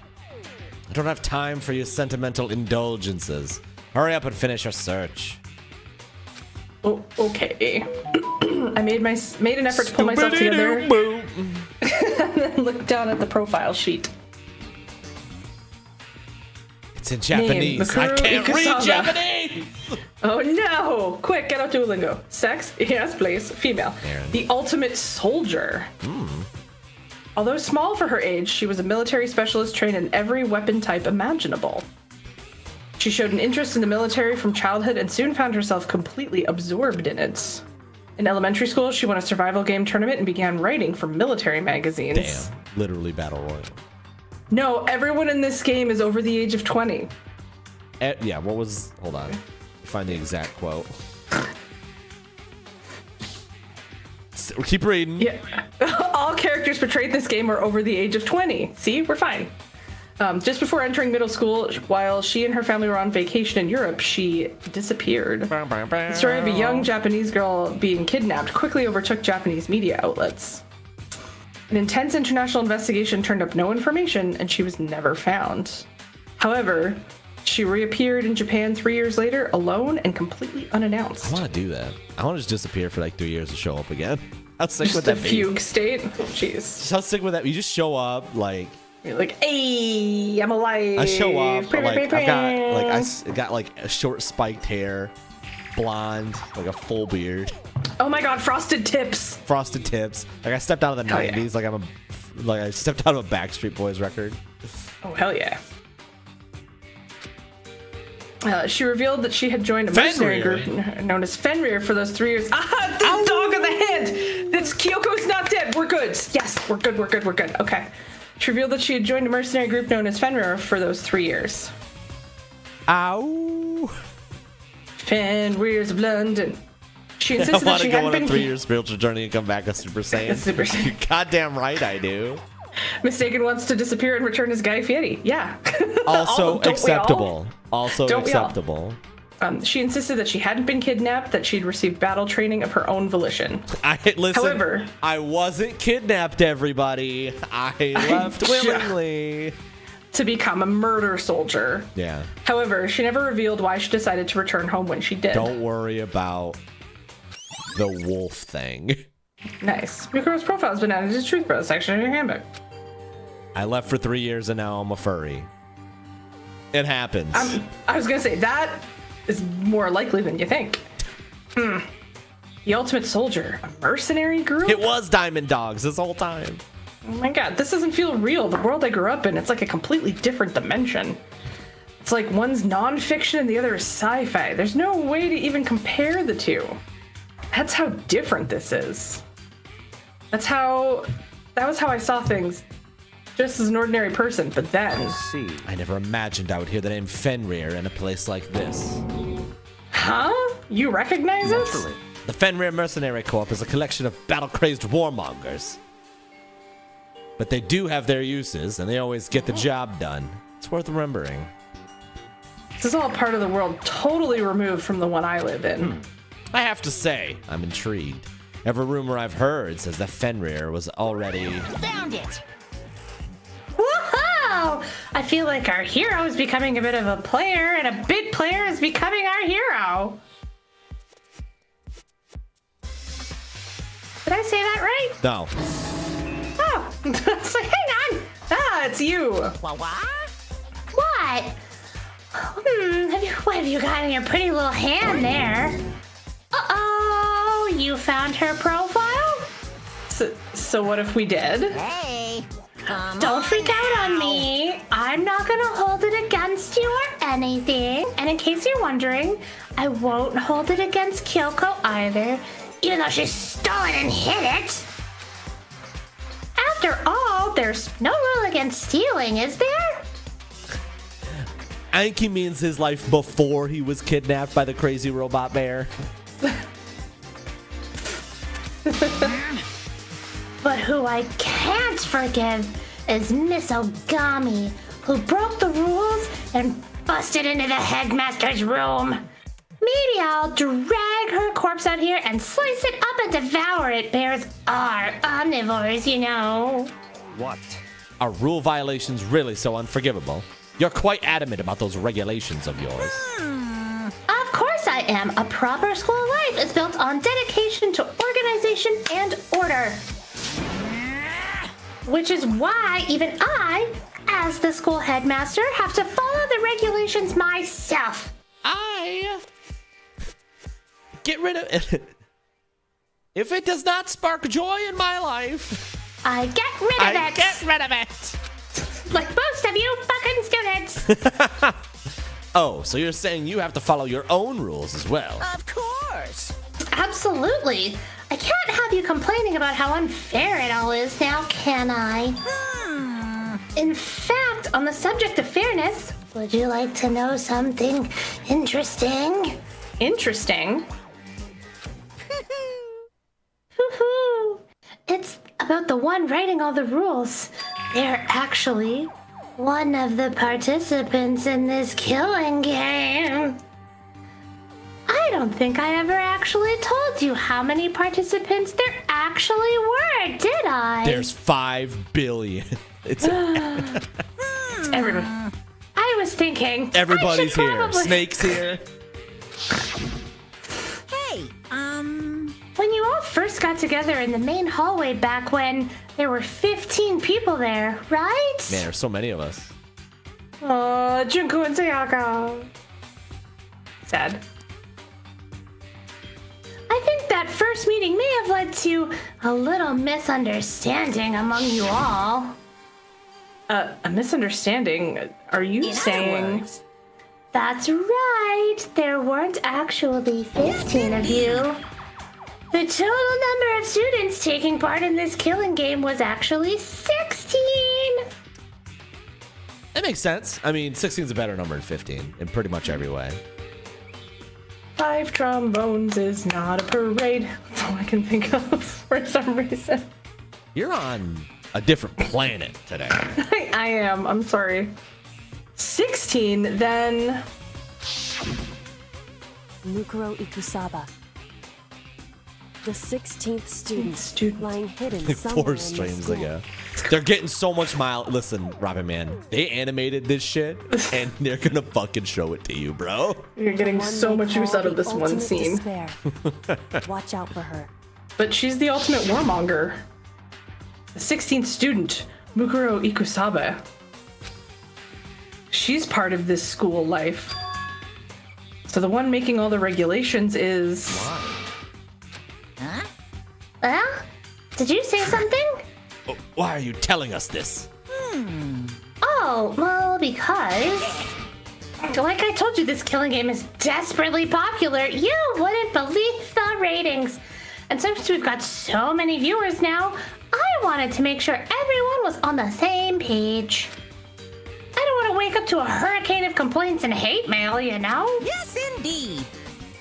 don't have time for your sentimental indulgences. Hurry up and finish your search. Oh, okay. I made an effort to pull myself together and then looked down at the profile sheet. It's in Japanese. I Mikuro can't read Ikusaba. Japanese! Oh no! Quick, get out Duolingo. Sex? Yes, please. Female. Aaron. The ultimate soldier. Although small for her age, she was a military specialist trained in every weapon type imaginable. She showed an interest in the military from childhood and soon found herself completely absorbed in it. In elementary school, she won a survival game tournament and began writing for military magazines. Damn. Literally Battle Royale. No, everyone in this game is over the age of 20. Yeah, what was... Hold on. Find the exact quote. Keep reading. Yeah. All characters portrayed in this game are over the age of 20. See, we're fine. Just before entering middle school, while she and her family were on vacation in Europe, she disappeared. The story of a young Japanese girl being kidnapped quickly overtook Japanese media outlets. An intense international investigation turned up no information, and she was never found. However, she reappeared in Japan 3 years later, alone and completely unannounced. I want to do that. I want to just disappear for like 3 years and show up again. How sick Just would a that be? fugue state. Jeez. How sick would that be? You just show up, like... You're like, hey, I'm alive. I show up, but, like, I got like a short spiked hair, blonde, like a full beard, Oh my god, frosted tips. frosted tips. Like I stepped out of the Oh, yeah. 90s, like I stepped out of a Backstreet Boys record. Oh, hell yeah. She revealed that she had joined a mercenary Fenrir. group known as Fenrir for those 3 years. Ah, the dog of the hand! That's Kyoko's not dead. We're good. Yes, we're good, we're good, we're good. Okay. She revealed that she had joined a mercenary group known as Fenrir for those 3 years. Ow! Fenrir's of London. She I insisted that want she to go hadn't on a been 3-year spiritual journey and come back a Super Saiyan. Super Saiyan. You're goddamn right I do. mistaken once to disappear and return as Guy Fieri. Yeah. Also Don't we all? acceptable. Also Don't we all? acceptable. She insisted that she hadn't been kidnapped, that she'd received battle training of her own volition. Listen, However- I wasn't kidnapped, everybody. I left willingly. To become a murder soldier. Yeah. However, she never revealed why she decided to return home when she did. Don't worry about the wolf thing. Nice. Mikuro's profile has been added to the Truth Bro, 'Bros' section of your handbook. I left for 3 years and now I'm a furry. I left for 3 years and now I'm a furry. 3 years and now I'm a furry. I left for 3 years and now I'm a furry. I left for 3 years and now I'm a furry. I left for 3 years and now I'm a furry. I left for 3 years and now I'm a furry. It happens. I was gonna say that is more likely than you think. The Ultimate Soldier, a mercenary group? It was Diamond Dogs this whole time. Oh my god, this doesn't feel real. The world I grew up in, it's like a completely different dimension. It's like one's nonfiction and the other is sci-fi. There's no way to even compare the two. That's how different this is. That was how I saw things just as an ordinary person, but then... See. I never imagined I would hear the name Fenrir in a place like this. Huh? You recognize it? Naturally. The Fenrir Mercenary Corps is a collection of battle-crazed warmongers. But they do have their uses, and they always get the job done. It's worth remembering. This is all part of the world totally removed from the one I live in. I have to say, I'm intrigued. Every rumor I've heard says that Fenrir was already... Found it! Woohoo! I feel like our hero is becoming a bit of a player, and a big player is becoming our hero. Did I say that right? No. Oh, so hang on. Ah, it's you. What? What? What have you got in your pretty little hand there? Uh-oh, you found her profile? So what if we did? Hey! Don't freak out on me. I'm not gonna hold it against you or anything. And in case you're wondering, I won't hold it against Kyoko either, even though she stole it and hid it. After all, there's no rule against stealing, is there? I think he means his life before he was kidnapped by the crazy robot bear. But who I can't forgive is Miss Ogami, who broke the rules and busted into the headmaster's room. Maybe I'll drag her corpse out here and slice it up and devour it. Bears are omnivores, you know. What? Are rule violations really so unforgivable? You're quite adamant about those regulations of yours. Of course I am. A proper school life is built on dedication to organization and order. Which is why even I, as the school headmaster, have to follow the regulations myself. Get rid of it. If it does not spark joy in my life, I get rid of it. get rid of it. Like most of you fucking students. Oh, so you're saying you have to follow your own rules as well? Of course! Absolutely. I can't have you complaining about how unfair it all is now, can I? In fact, on the subject of fairness, would you like to know something interesting? Interesting. Hoo-hoo. It's about the one writing all the rules. They're actually one of the participants in this killing game. I don't think I ever actually told you how many participants there actually were, did I? There's 5 billion. It's Everybody. I was thinking. everybody's I should here. probably- Snake's here. Hey, When you all first got together in the main hallway back when there were 15 people there, right? Man, there's so many of us. Junko and Sayaka. Sad. I think that first meeting may have led to a little misunderstanding among you all. A misunderstanding? Are you saying... That's right. There weren't actually 15 of you. The total number of students taking part in this killing game was actually 16. That makes sense. I mean, 16 is a better number than 15 in pretty much every way. 5 trombones is not a parade. That's all I can think of for some reason. You're on a different planet today. I am. I'm sorry. 16, then... Mukuro Ikusaba. The 16th student, lying hidden Like somewhere 4 in the streams school. ago. They're getting so much miles. Listen, Robin Man, they animated this shit and they're gonna fucking show it to you, bro. You're getting One so they much use call out of the this one ultimate scene. despair. Watch out for her. But she's the ultimate warmonger. The 16th student, Mukuro Ikusaba. she's part of this school life. So the one making all the regulations is... Huh? Well, did you say something? Oh, why are you telling us this? Oh, well, because... Like I told you, this killing game is desperately popular. You wouldn't believe the ratings. And since we've got so many viewers now, I wanted to make sure everyone was on the same page. I don't want to wake up to a hurricane of complaints and hate mail, you know? Yes, indeed.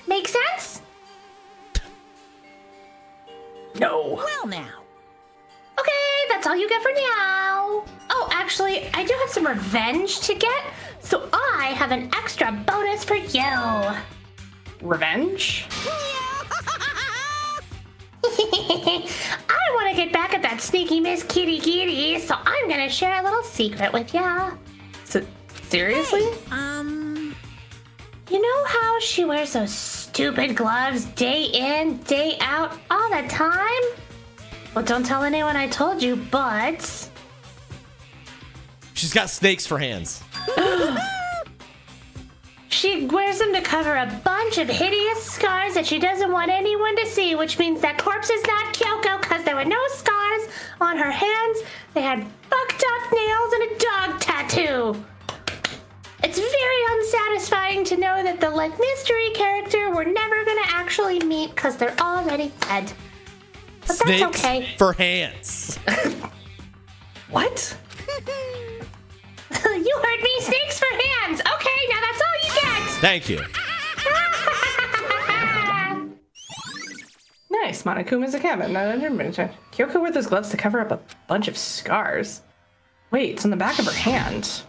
Make sense? No. Well, now. Okay, that's all you get for now. Oh, actually, I do have some revenge to get, so I have an extra bonus for you. Revenge? I want to get back at that sneaky Miss Kitty Kitty, so I'm gonna share a little secret with ya. Seriously? You know how she wears those stupid gloves day in, day out, all the time? Well, don't tell anyone I told you, but... She's got snakes for hands. She wears them to cover a bunch of hideous scars that she doesn't want anyone to see, which means that corpse is not Kyoko because there were no scars on her hands. They had fucked up nails and a dog tattoo. It's very unsatisfying to know that the mystery character we're never gonna actually meet because they're already dead. But Snakes that's okay. for hands. What? You heard me, snakes for hands. Okay, now that's all you get. Thank you. Nice, Monokuma's a cabin. Kyoko wore those gloves to cover up a bunch of scars. Wait, it's on the back of her hand.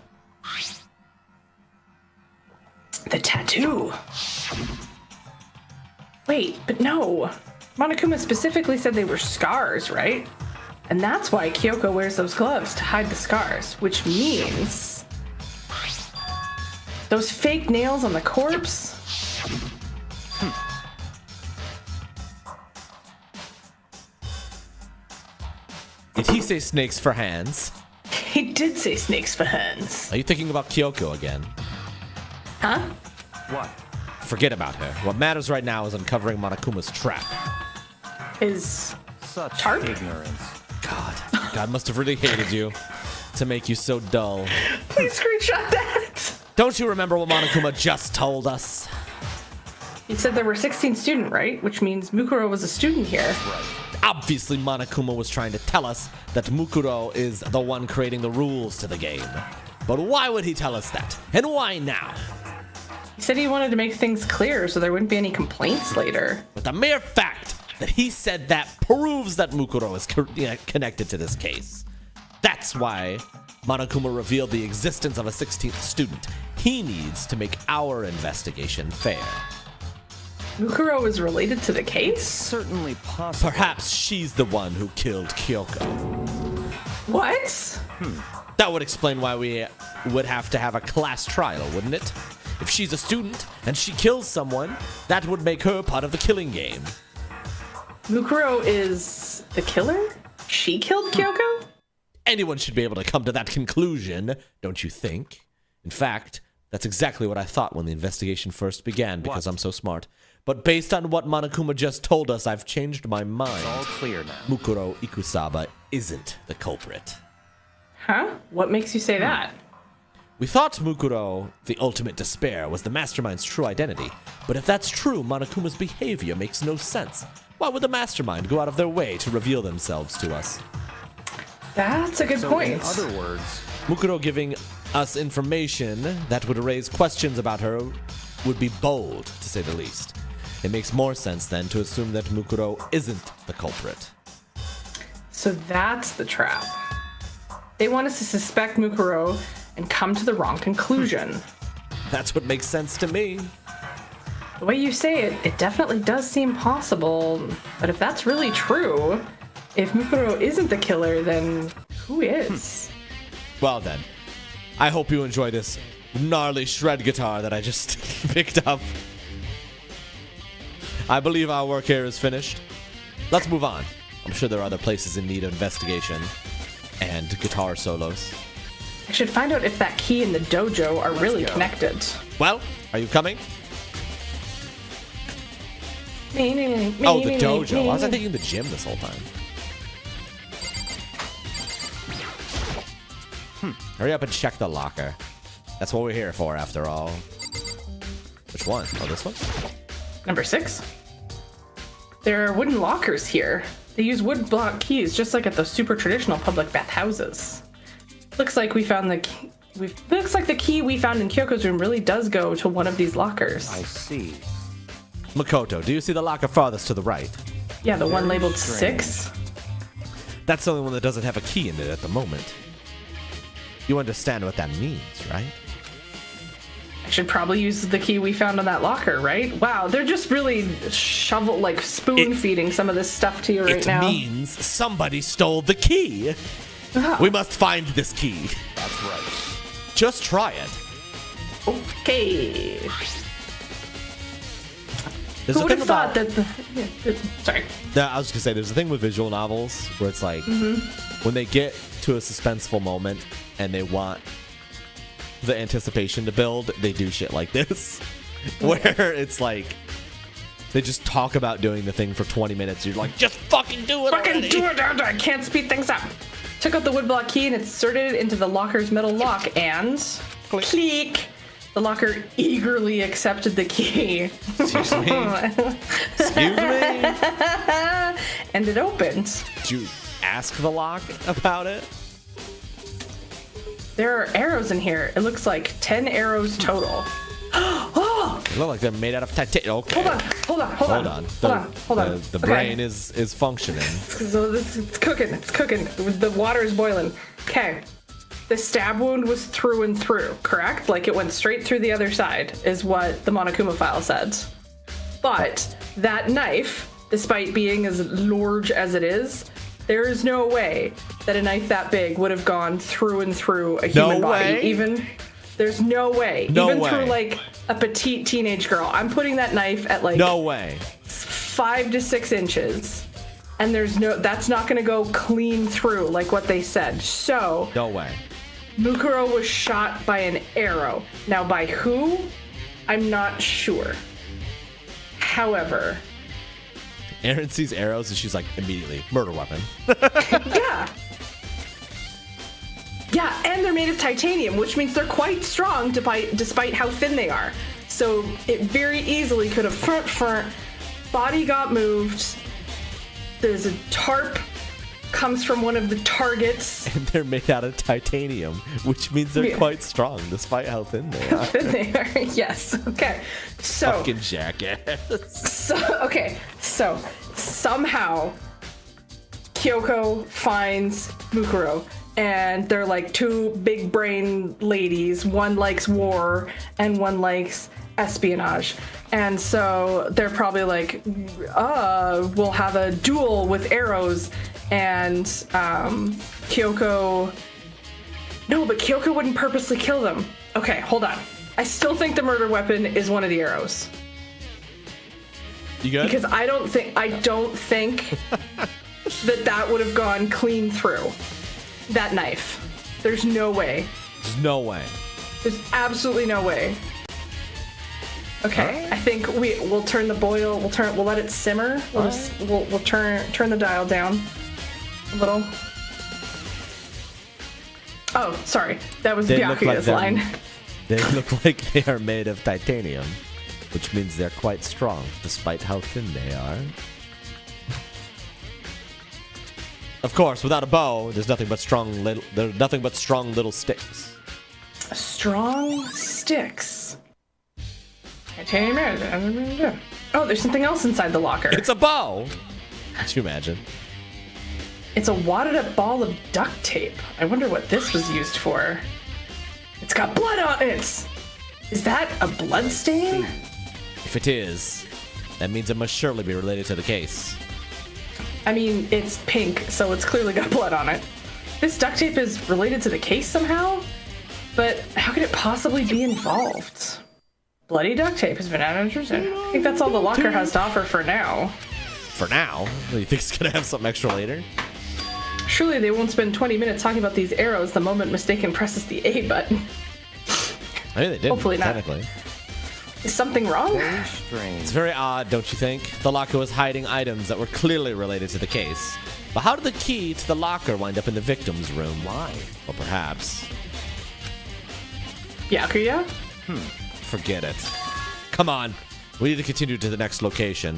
The tattoo. Wait, but no. Monokuma specifically said they were scars, right? And that's why Kyoko wears those gloves, to hide the scars, which means... those fake nails on the corpse? Did he say snakes for hands? He did say snakes for hands. Are you thinking about Kyoko again? Huh? What? Forget about her. What matters right now is uncovering Monokuma's trap. Is... Such Tarp? ignorance. God must have really hated you to make you so dull. Please screenshot that! Don't you remember what Monokuma just told us? He said there were 16 students, right? Which means Mukuro was a student here. Obviously, Monokuma was trying to tell us that Mukuro is the one creating the rules to the game. But why would he tell us that? And why now? He said he wanted to make things clear so there wouldn't be any complaints later. But the mere fact that he said that proves that Mukuro is connected to this case. That's why Monokuma revealed the existence of a 16th student. He needs to make our investigation fair. Mukuro is related to the case? Certainly possible. Perhaps she's the one who killed Kyoko. What? That would explain why we would have to have a class trial, wouldn't it? If she's a student and she kills someone, that would make her part of the killing game. Mukuro is the killer? She killed Kyoko? Anyone should be able to come to that conclusion, don't you think? In fact, that's exactly what I thought when the investigation first began, because I'm so smart. But based on what Monokuma just told us, I've changed my mind. It's all clear now. Mukuro Ikusaba isn't the culprit. Huh? What makes you say that? We thought Mukuro, the ultimate despair, was the mastermind's true identity. But if that's true, Monokuma's behavior makes no sense. Why would the mastermind go out of their way to reveal themselves to us? That's a good So point. in other words, Mukuro giving us information that would raise questions about her would be bold, to say the least. It makes more sense then to assume that Mukuro isn't the culprit. So that's the trap. They want us to suspect Mukuro and come to the wrong conclusion. That's what makes sense to me. The way you say it, it definitely does seem possible. But if that's really true, if Mukuro isn't the killer, then who is? Well then, I hope you enjoy this gnarly shred guitar that I just picked up. I believe our work here is finished. Let's move on. I'm sure there are other places in need of investigation and guitar solos. I should find out if that key and the dojo are really connected. Well, are you coming? Oh, the dojo. Why was I thinking the gym this whole time? Hurry up and check the locker. That's what we're here for, after all. Which one? Oh, this one? Number 6. There are wooden lockers here. They use wood block keys, just like at the super traditional public bathhouses. Looks like we found the key. Looks like the key we found in Kyoko's room really does go to one of these lockers. I see. Makoto, do you see the locker farthest to the right? Yeah, the one labeled 6. That's the only one that doesn't have a key in it at the moment. You understand what that means, right? I should probably use the key we found on that locker, right? Wow, they're just really spoon feeding some of this stuff to you right now. It means somebody stole the key. Oh. We must find this key. That's right. Just try it. Okay. There's Who a would have thing thought about, that sorry. I was just gonna say, there's a thing with visual novels where it's like when they get to a suspenseful moment and they want the anticipation to build, they do shit like this, where it's like they just talk about doing the thing for 20 minutes. You're like, just fucking do it already. Do it! I can't speed things up. Took out the woodblock key and inserted it into the locker's metal lock, and click. The locker eagerly accepted the key. Excuse me. Excuse me. And it opened. Did you ask the lock about it? There are arrows in here. It looks like 10 arrows total. Oh! They look like they're made out of titanium. Okay. Hold on. The brain is functioning. So it's cooking. The water is boiling. Okay. The stab wound was through and through, correct? Like it went straight through the other side, is what the Monokuma file said. But that knife, despite being as large as it is, there is no way that a knife that big would have gone through and through a human body. There's no way. Through like a petite teenage girl. I'm putting that knife at like 5 to 6 inches. And that's not gonna go clean through like what they said. So no way. Mukuro was shot by an arrow. Now by who? I'm not sure. However, Aaron sees arrows and she's like, immediately, murder weapon. Yeah, and they're made of titanium, which means they're quite strong despite how thin they are. So it very easily could have front, body got moved. There's a tarp, comes from one of the targets. And they're made out of titanium, which means they're quite strong despite how thin they are. Thin they are, yes. Okay, so. Fucking jackass. So somehow Kyoko finds Mukuro. And they're like two big brain ladies. One likes war and one likes espionage. And so they're probably like, we'll have a duel with arrows. And Kyoko... No, but Kyoko wouldn't purposely kill them. Okay, hold on. I still think the murder weapon is one of the arrows. You good? Because I don't think that would have gone clean through. That knife. There's no way. There's no way. There's absolutely no way. Okay, I think we'll turn the boil. We'll let it simmer. We'll turn the dial down a little. Oh, sorry. That was Byakuya's line. They look like they are made of titanium, which means they're quite strong, despite how thin they are. Of course, without a bow, there's nothing but strong little sticks. Strong sticks. Oh, there's something else inside the locker. It's a bow. Could you imagine? It's a wadded up ball of duct tape. I wonder what this was used for. It's got blood on it. Is that a blood stain? If it is, that means it must surely be related to the case. I mean, it's pink, so it's clearly got blood on it. This duct tape is related to the case somehow? But how could it possibly be involved? Bloody duct tape has been added. I think that's all the locker has to offer for now. For now? You think it's gonna have something extra later? Surely they won't spend 20 minutes talking about these arrows the moment Mistaken presses the A button. I mean, they did. Hopefully not. Technically. Is something wrong? Very strange. It's very odd, don't you think? The locker was hiding items that were clearly related to the case. But how did the key to the locker wind up in the victim's room? Why? Or perhaps... Yakuya? Forget it. Come on. We need to continue to the next location.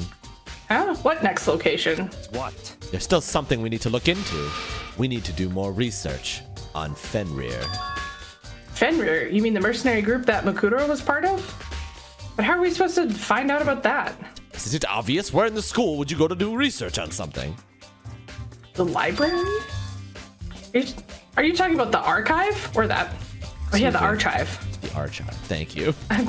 Huh? What next location? What? There's still something we need to look into. We need to do more research on Fenrir. Fenrir? You mean the mercenary group that Makuro was part of? But how are we supposed to find out about that? Is it obvious? Where in the school would you go to do research on something? The library? Are you talking about the archive? Or that? Oh yeah, the archive. The archive. Thank you. I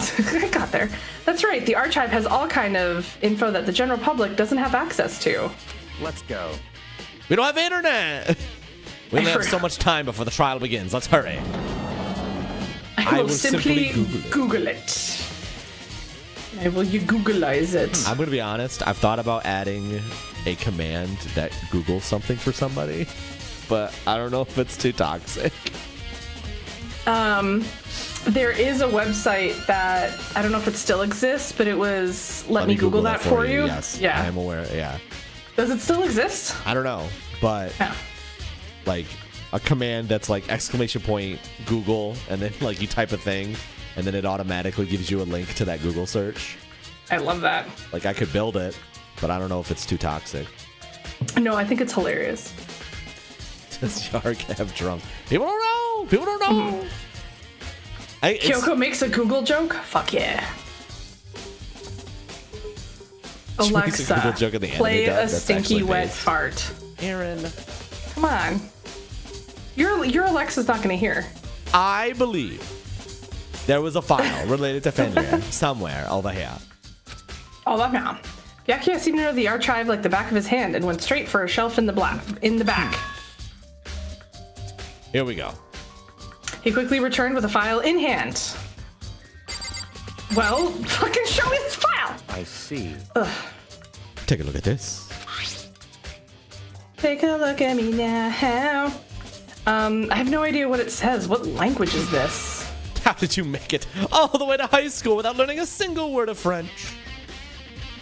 got there. That's right, the archive has all kind of info that the general public doesn't have access to. Let's go. We don't have internet. We only have so much time before the trial begins. Let's hurry. I will simply Google it. I will you Googleize it. I'm going to be honest. I've thought about adding a command that Googles something for somebody, but I don't know if it's too toxic. There is a website that, I don't know if it still exists, but it was Let me Google that for you. Yes, Yeah. I am aware. Yeah. Does it still exist? I don't know, but Yeah. like a command that's like exclamation point Google, and then like you type a thing, and then it automatically gives you a link to that Google search. I love that. Like I could build it, but I don't know if it's too toxic. No, I think it's hilarious. Does Yark have drunk? People don't know. People don't know. Kyoko makes a Google joke? Fuck yeah. She makes a Alexa, Google joke in the play anime dub. a That's stinky actually wet based. fart. Aaron. Come on. Your Alexa's not gonna hear. I believe there was a file related to Fenrir somewhere over here. Oh, that now. Yakuya seemed to know the archive like the back of his hand and went straight for a shelf in the back. Here we go. He quickly returned with a file in hand. Well, fucking show me this file! I see. Take a look at this. Take a look at me now. I have no idea what it says. What language is this? How did you make it all the way to high school without learning a single word of French?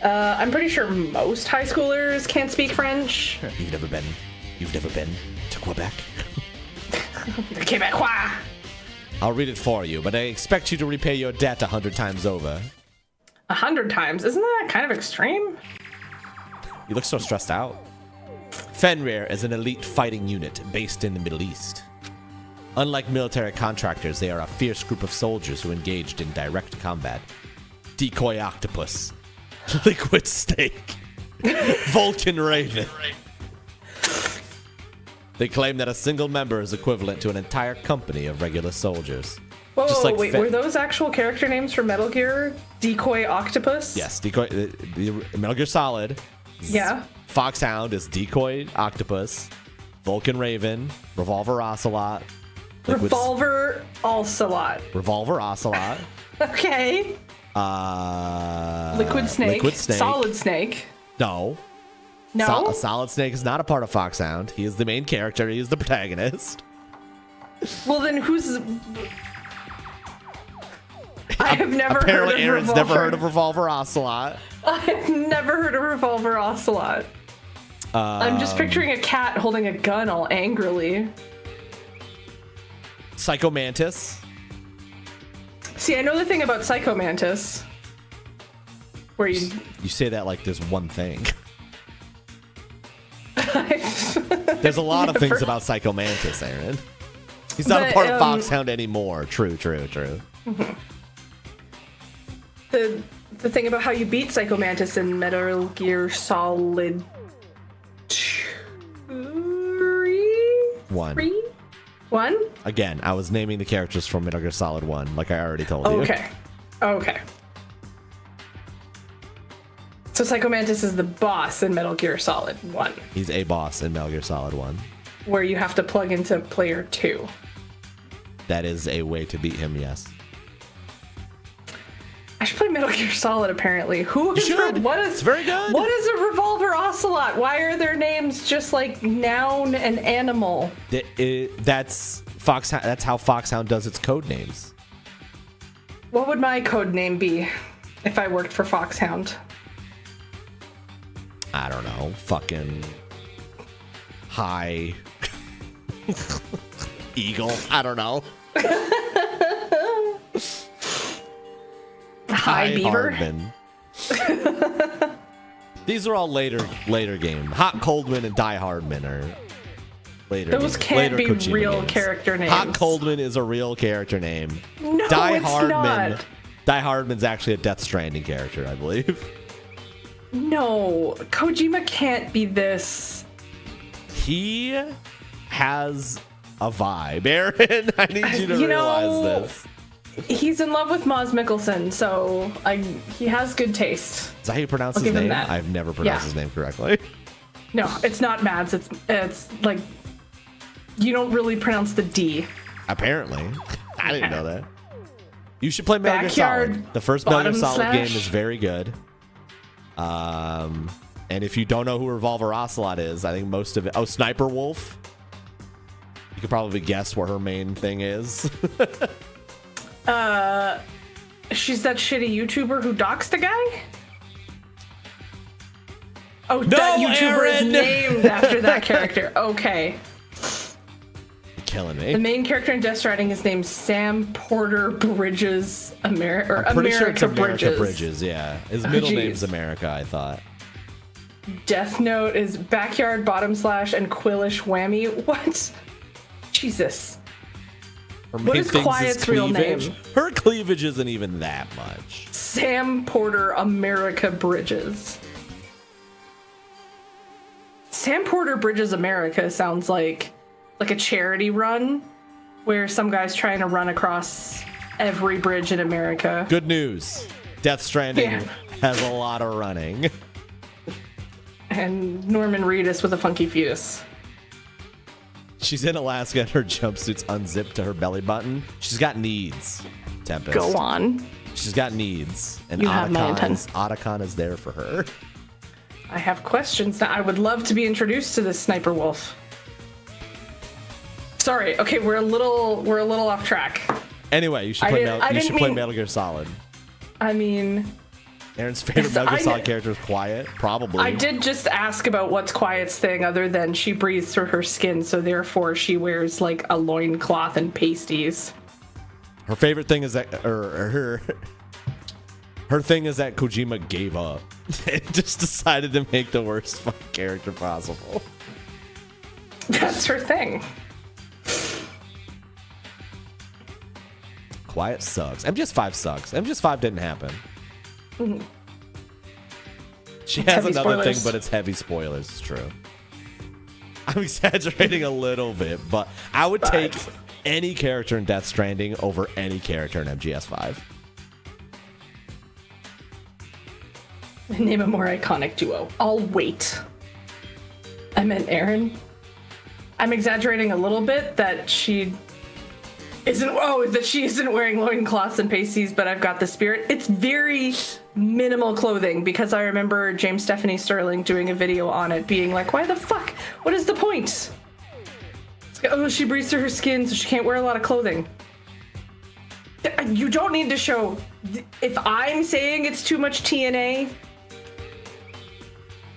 I'm pretty sure most high schoolers can't speak French. You've never been to Quebec? Quebecois. I'll read it for you, but I expect you to repay your debt 100 times over. 100 times? Isn't that kind of extreme? You look so stressed out. Fenrir is an elite fighting unit based in the Middle East. Unlike military contractors, they are a fierce group of soldiers who engaged in direct combat. Decoy octopus, liquid snake, Vulcan raven. They claim that a single member is equivalent to an entire company of regular soldiers. Whoa, Just like wait, were those actual character names for Metal Gear? Decoy Octopus? Yes, Decoy. The Metal Gear Solid. Yeah. Foxhound is Decoy Octopus. Vulcan Raven. Revolver Ocelot. Revolver Ocelot. Revolver Ocelot. Okay. Liquid Snake. Liquid Snake. Solid Snake. No. No? A Solid Snake is not a part of Foxhound. He is the main character. He is the protagonist. Well, then who's... I have never heard Apparently of Aaron's Revolver. never heard of Revolver Ocelot. I've never heard of Revolver Ocelot. I'm just picturing a cat holding a gun all angrily. Psycho Mantis. See, I know the thing about Psycho Mantis. Where you... You say that like there's one thing. There's a lot of things about Psycho Mantis, Aaron. He's not a part of Foxhound anymore. True. The thing about how you beat Psycho Mantis in Metal Gear Solid 1. 1? Again, I was naming the characters from Metal Gear Solid 1, like I already told you. Okay. So Psycho Mantis is the boss in Metal Gear Solid 1. He's a boss in Metal Gear Solid 1. Where you have to plug into player 2. That is a way to beat him, yes. I should play Metal Gear Solid. Apparently, You should. It's very good. What is a revolver ocelot? Why are their names just like noun and animal? That's Foxhound. That's how Foxhound does its code names. What would my code name be if I worked for Foxhound? I don't know. Fucking high eagle. I don't know. High Beaver. Hardman. These are all later game. Hot Coldman and Die Hardman are later. Those can't be Kojima real games. character names. Hot Coldman is a real character name. No, Die it's Hardman. not. Die Hardman's actually a Death Stranding character, I believe. No, Kojima can't be this. He has a vibe, Aaron. I need you to realize this. He's in love with Maz Mikkelsen, so he has good taste. Is that how you pronounce I'll his give him name? that. I've never pronounced his name correctly. No, it's not Mads. It's like you don't really pronounce the D. Apparently. I didn't know that. You should play Metal Gear Backyard Solid. The first Metal Gear bottom Solid slash. game is very good. And if you don't know who Revolver Ocelot is, I think most of it... Oh, Sniper Wolf. You could probably guess what her main thing is. She's that shitty YouTuber who doxed a guy? Oh, No, that YouTuber is Aaron! named after that character. Okay. You're killing The me. main character in Death Stranding is named Sam Porter Bridges America I'm pretty sure it's America Bridges. Bridges, yeah. His middle jeez. name's America, I thought. Death Note is Backyard Bottom Slash and Quillish Whammy. What? Jesus. Her What main is thing's Quiet's real cleavage. name? Her cleavage isn't even that much. Sam Porter America Bridges. Sam Porter Bridges America sounds like a charity run where some guy's trying to run across every bridge in America. Good news. Death Stranding Yeah. has a lot of running. And Norman Reedus with a funky fetus. She's in Alaska and her jumpsuit's unzipped to her belly button. She's got needs, Tempest. Go on. She's got needs. And You have my Otacon is there for her. I have questions now. I would love to be introduced to this Sniper Wolf. Sorry. Okay, we're a little off track. Anyway, you should I play, didn't mean- Metal Gear Solid. I mean, Aaron's favorite Yes, Metal Gear I Solid kn- character is Quiet, probably. I did just ask about what's Quiet's thing other than she breathes through her skin, so therefore she wears like a loincloth and pasties. Her favorite thing is that, her thing is that Kojima gave up and just decided to make the worst fucking character possible. That's her thing. Quiet sucks. MGS5 sucks. MGS5 didn't happen. She has Heavy another spoilers. thing, but it's heavy spoilers. It's true. I'm exaggerating a little bit, but I would take any character in Death Stranding over any character in MGS5. Name a more iconic duo. I'll wait. I meant Aaron. I'm exaggerating a little bit that she isn't wearing loincloths and pasties, but I've got the spirit. It's very minimal clothing because I remember James Stephanie Sterling doing a video on it being like, why the fuck? What is the point? Oh, she breathes through her skin, so she can't wear a lot of clothing. You don't need to show. If I'm saying it's too much TNA,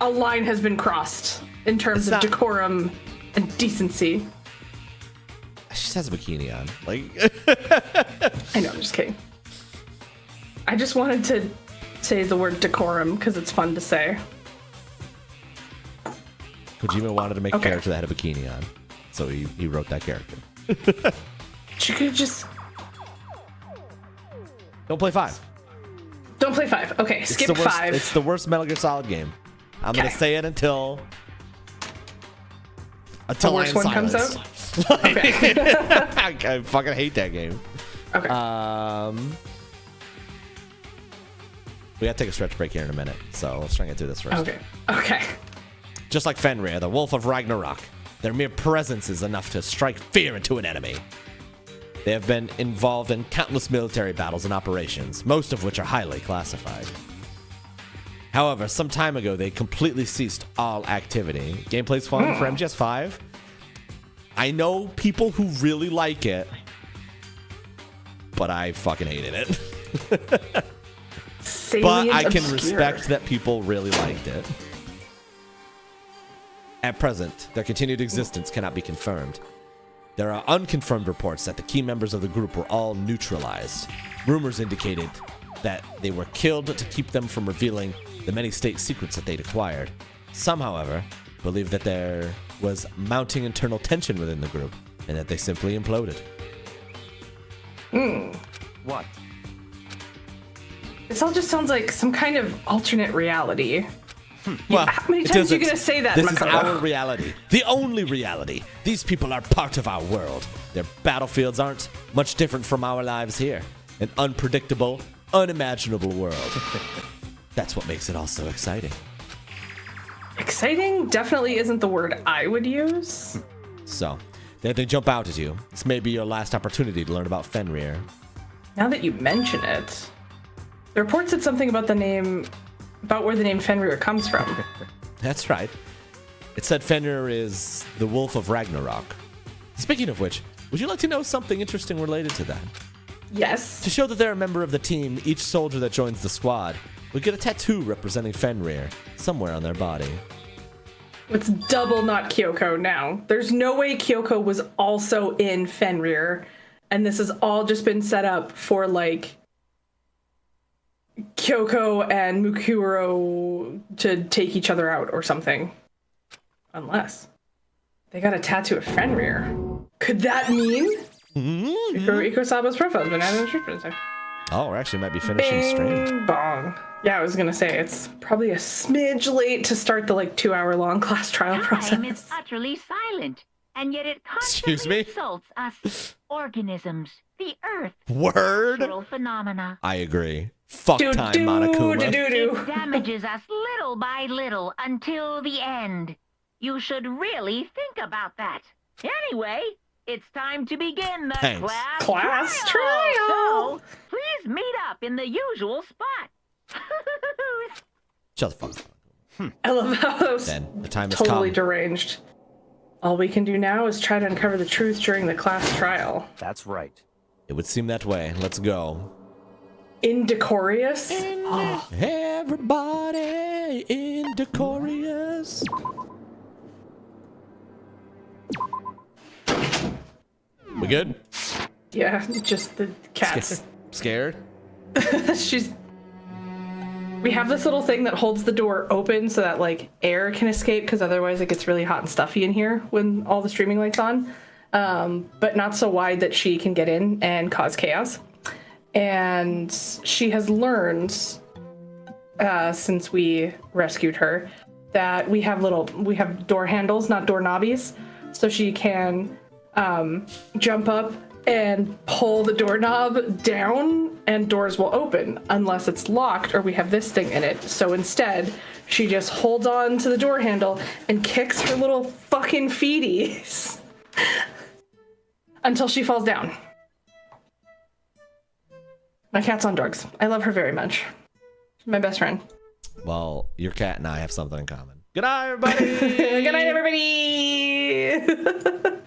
a line has been crossed in terms It's of not- decorum and decency. She just has a bikini on. Like, I know, I'm just kidding. I just wanted to say the word decorum because it's fun to say. Kojima wanted to make a Okay. character that had a bikini on, so he wrote that character. She could just Don't play 5. don't play 5. Okay, It's skip the worst, 5. It's the worst Metal Gear Solid game. I'm gonna Okay. say it until the worst I am one comes silenced. out. Okay. I fucking hate that game. Okay. We gotta take a stretch break here in a minute, so let's try and get through this first. Okay. Okay. Just like Fenrir, the Wolf of Ragnarok, their mere presence is enough to strike fear into an enemy. They have been involved in countless military battles and operations, most of which are highly classified. However, some time ago, they completely ceased all activity. Gameplay's fun for MGS5. I know people who really like it, but I fucking hated it. But I can respect that people really liked it. At present, their continued existence cannot be confirmed. There are unconfirmed reports that the key members of the group were all neutralized. Rumors indicated that they were killed to keep them from revealing the many state secrets that they'd acquired. Some, however, believe that there was mounting internal tension within the group and that they simply imploded. What? This all just sounds like some kind of alternate reality. Well, how many times are you going to say that, This Makoto? is our reality. The only reality. These people are part of our world. Their battlefields aren't much different from our lives here. An unpredictable, unimaginable world. That's what makes it all so exciting. Exciting definitely isn't the word I would use. So, they jump out at you. This may be your last opportunity to learn about Fenrir. Now that you mention it, the report said something about where the name Fenrir comes from. That's right. It said Fenrir is the wolf of Ragnarok. Speaking of which, would you like to know something interesting related to that? Yes. To show that they're a member of the team, each soldier that joins the squad will get a tattoo representing Fenrir somewhere on their body. It's double not Kyoko now. There's no way Kyoko was also in Fenrir, and this has all just been set up for, like, Kyoko and Mukuro to take each other out or something. Unless they got a tattoo of Fenrir. Could that mean Mukuro Ikosaba's profile has been Oh, we actually might be finishing stream. Bing bong. Yeah, I was gonna say it's probably a smidge late to start the 2-hour-long class trial process. Time is utterly silent, and yet it Excuse me? constantly insults us organisms, the earth, Word? natural phenomena. I agree. Fuck time, Monokuma. It damages us little by little until the end. You should really think about that. Anyway, it's time to begin the Thanks. class trial. So, please meet up in the usual spot. Shut the fuck up. I love how that was Then the time has totally come. deranged. All we can do now is try to uncover the truth during the class trial. That's right. It would seem that way. Let's go. Indecorious? Everybody indecorous. We good? Yeah, just the cats. Scared? We have this little thing that holds the door open so that air can escape, because otherwise it gets really hot and stuffy in here when all the streaming lights on. But not so wide that she can get in and cause chaos. And she has learned, since we rescued her, that we have door handles, not door knobbies, so she can jump up and pull the doorknob down and doors will open unless it's locked or we have this thing in it. So instead, she just holds on to the door handle and kicks her little fucking feeties until she falls down. My cat's on drugs. I love her very much. She's my best friend. Well, your cat and I have something in common. Good night, everybody. Good night, everybody.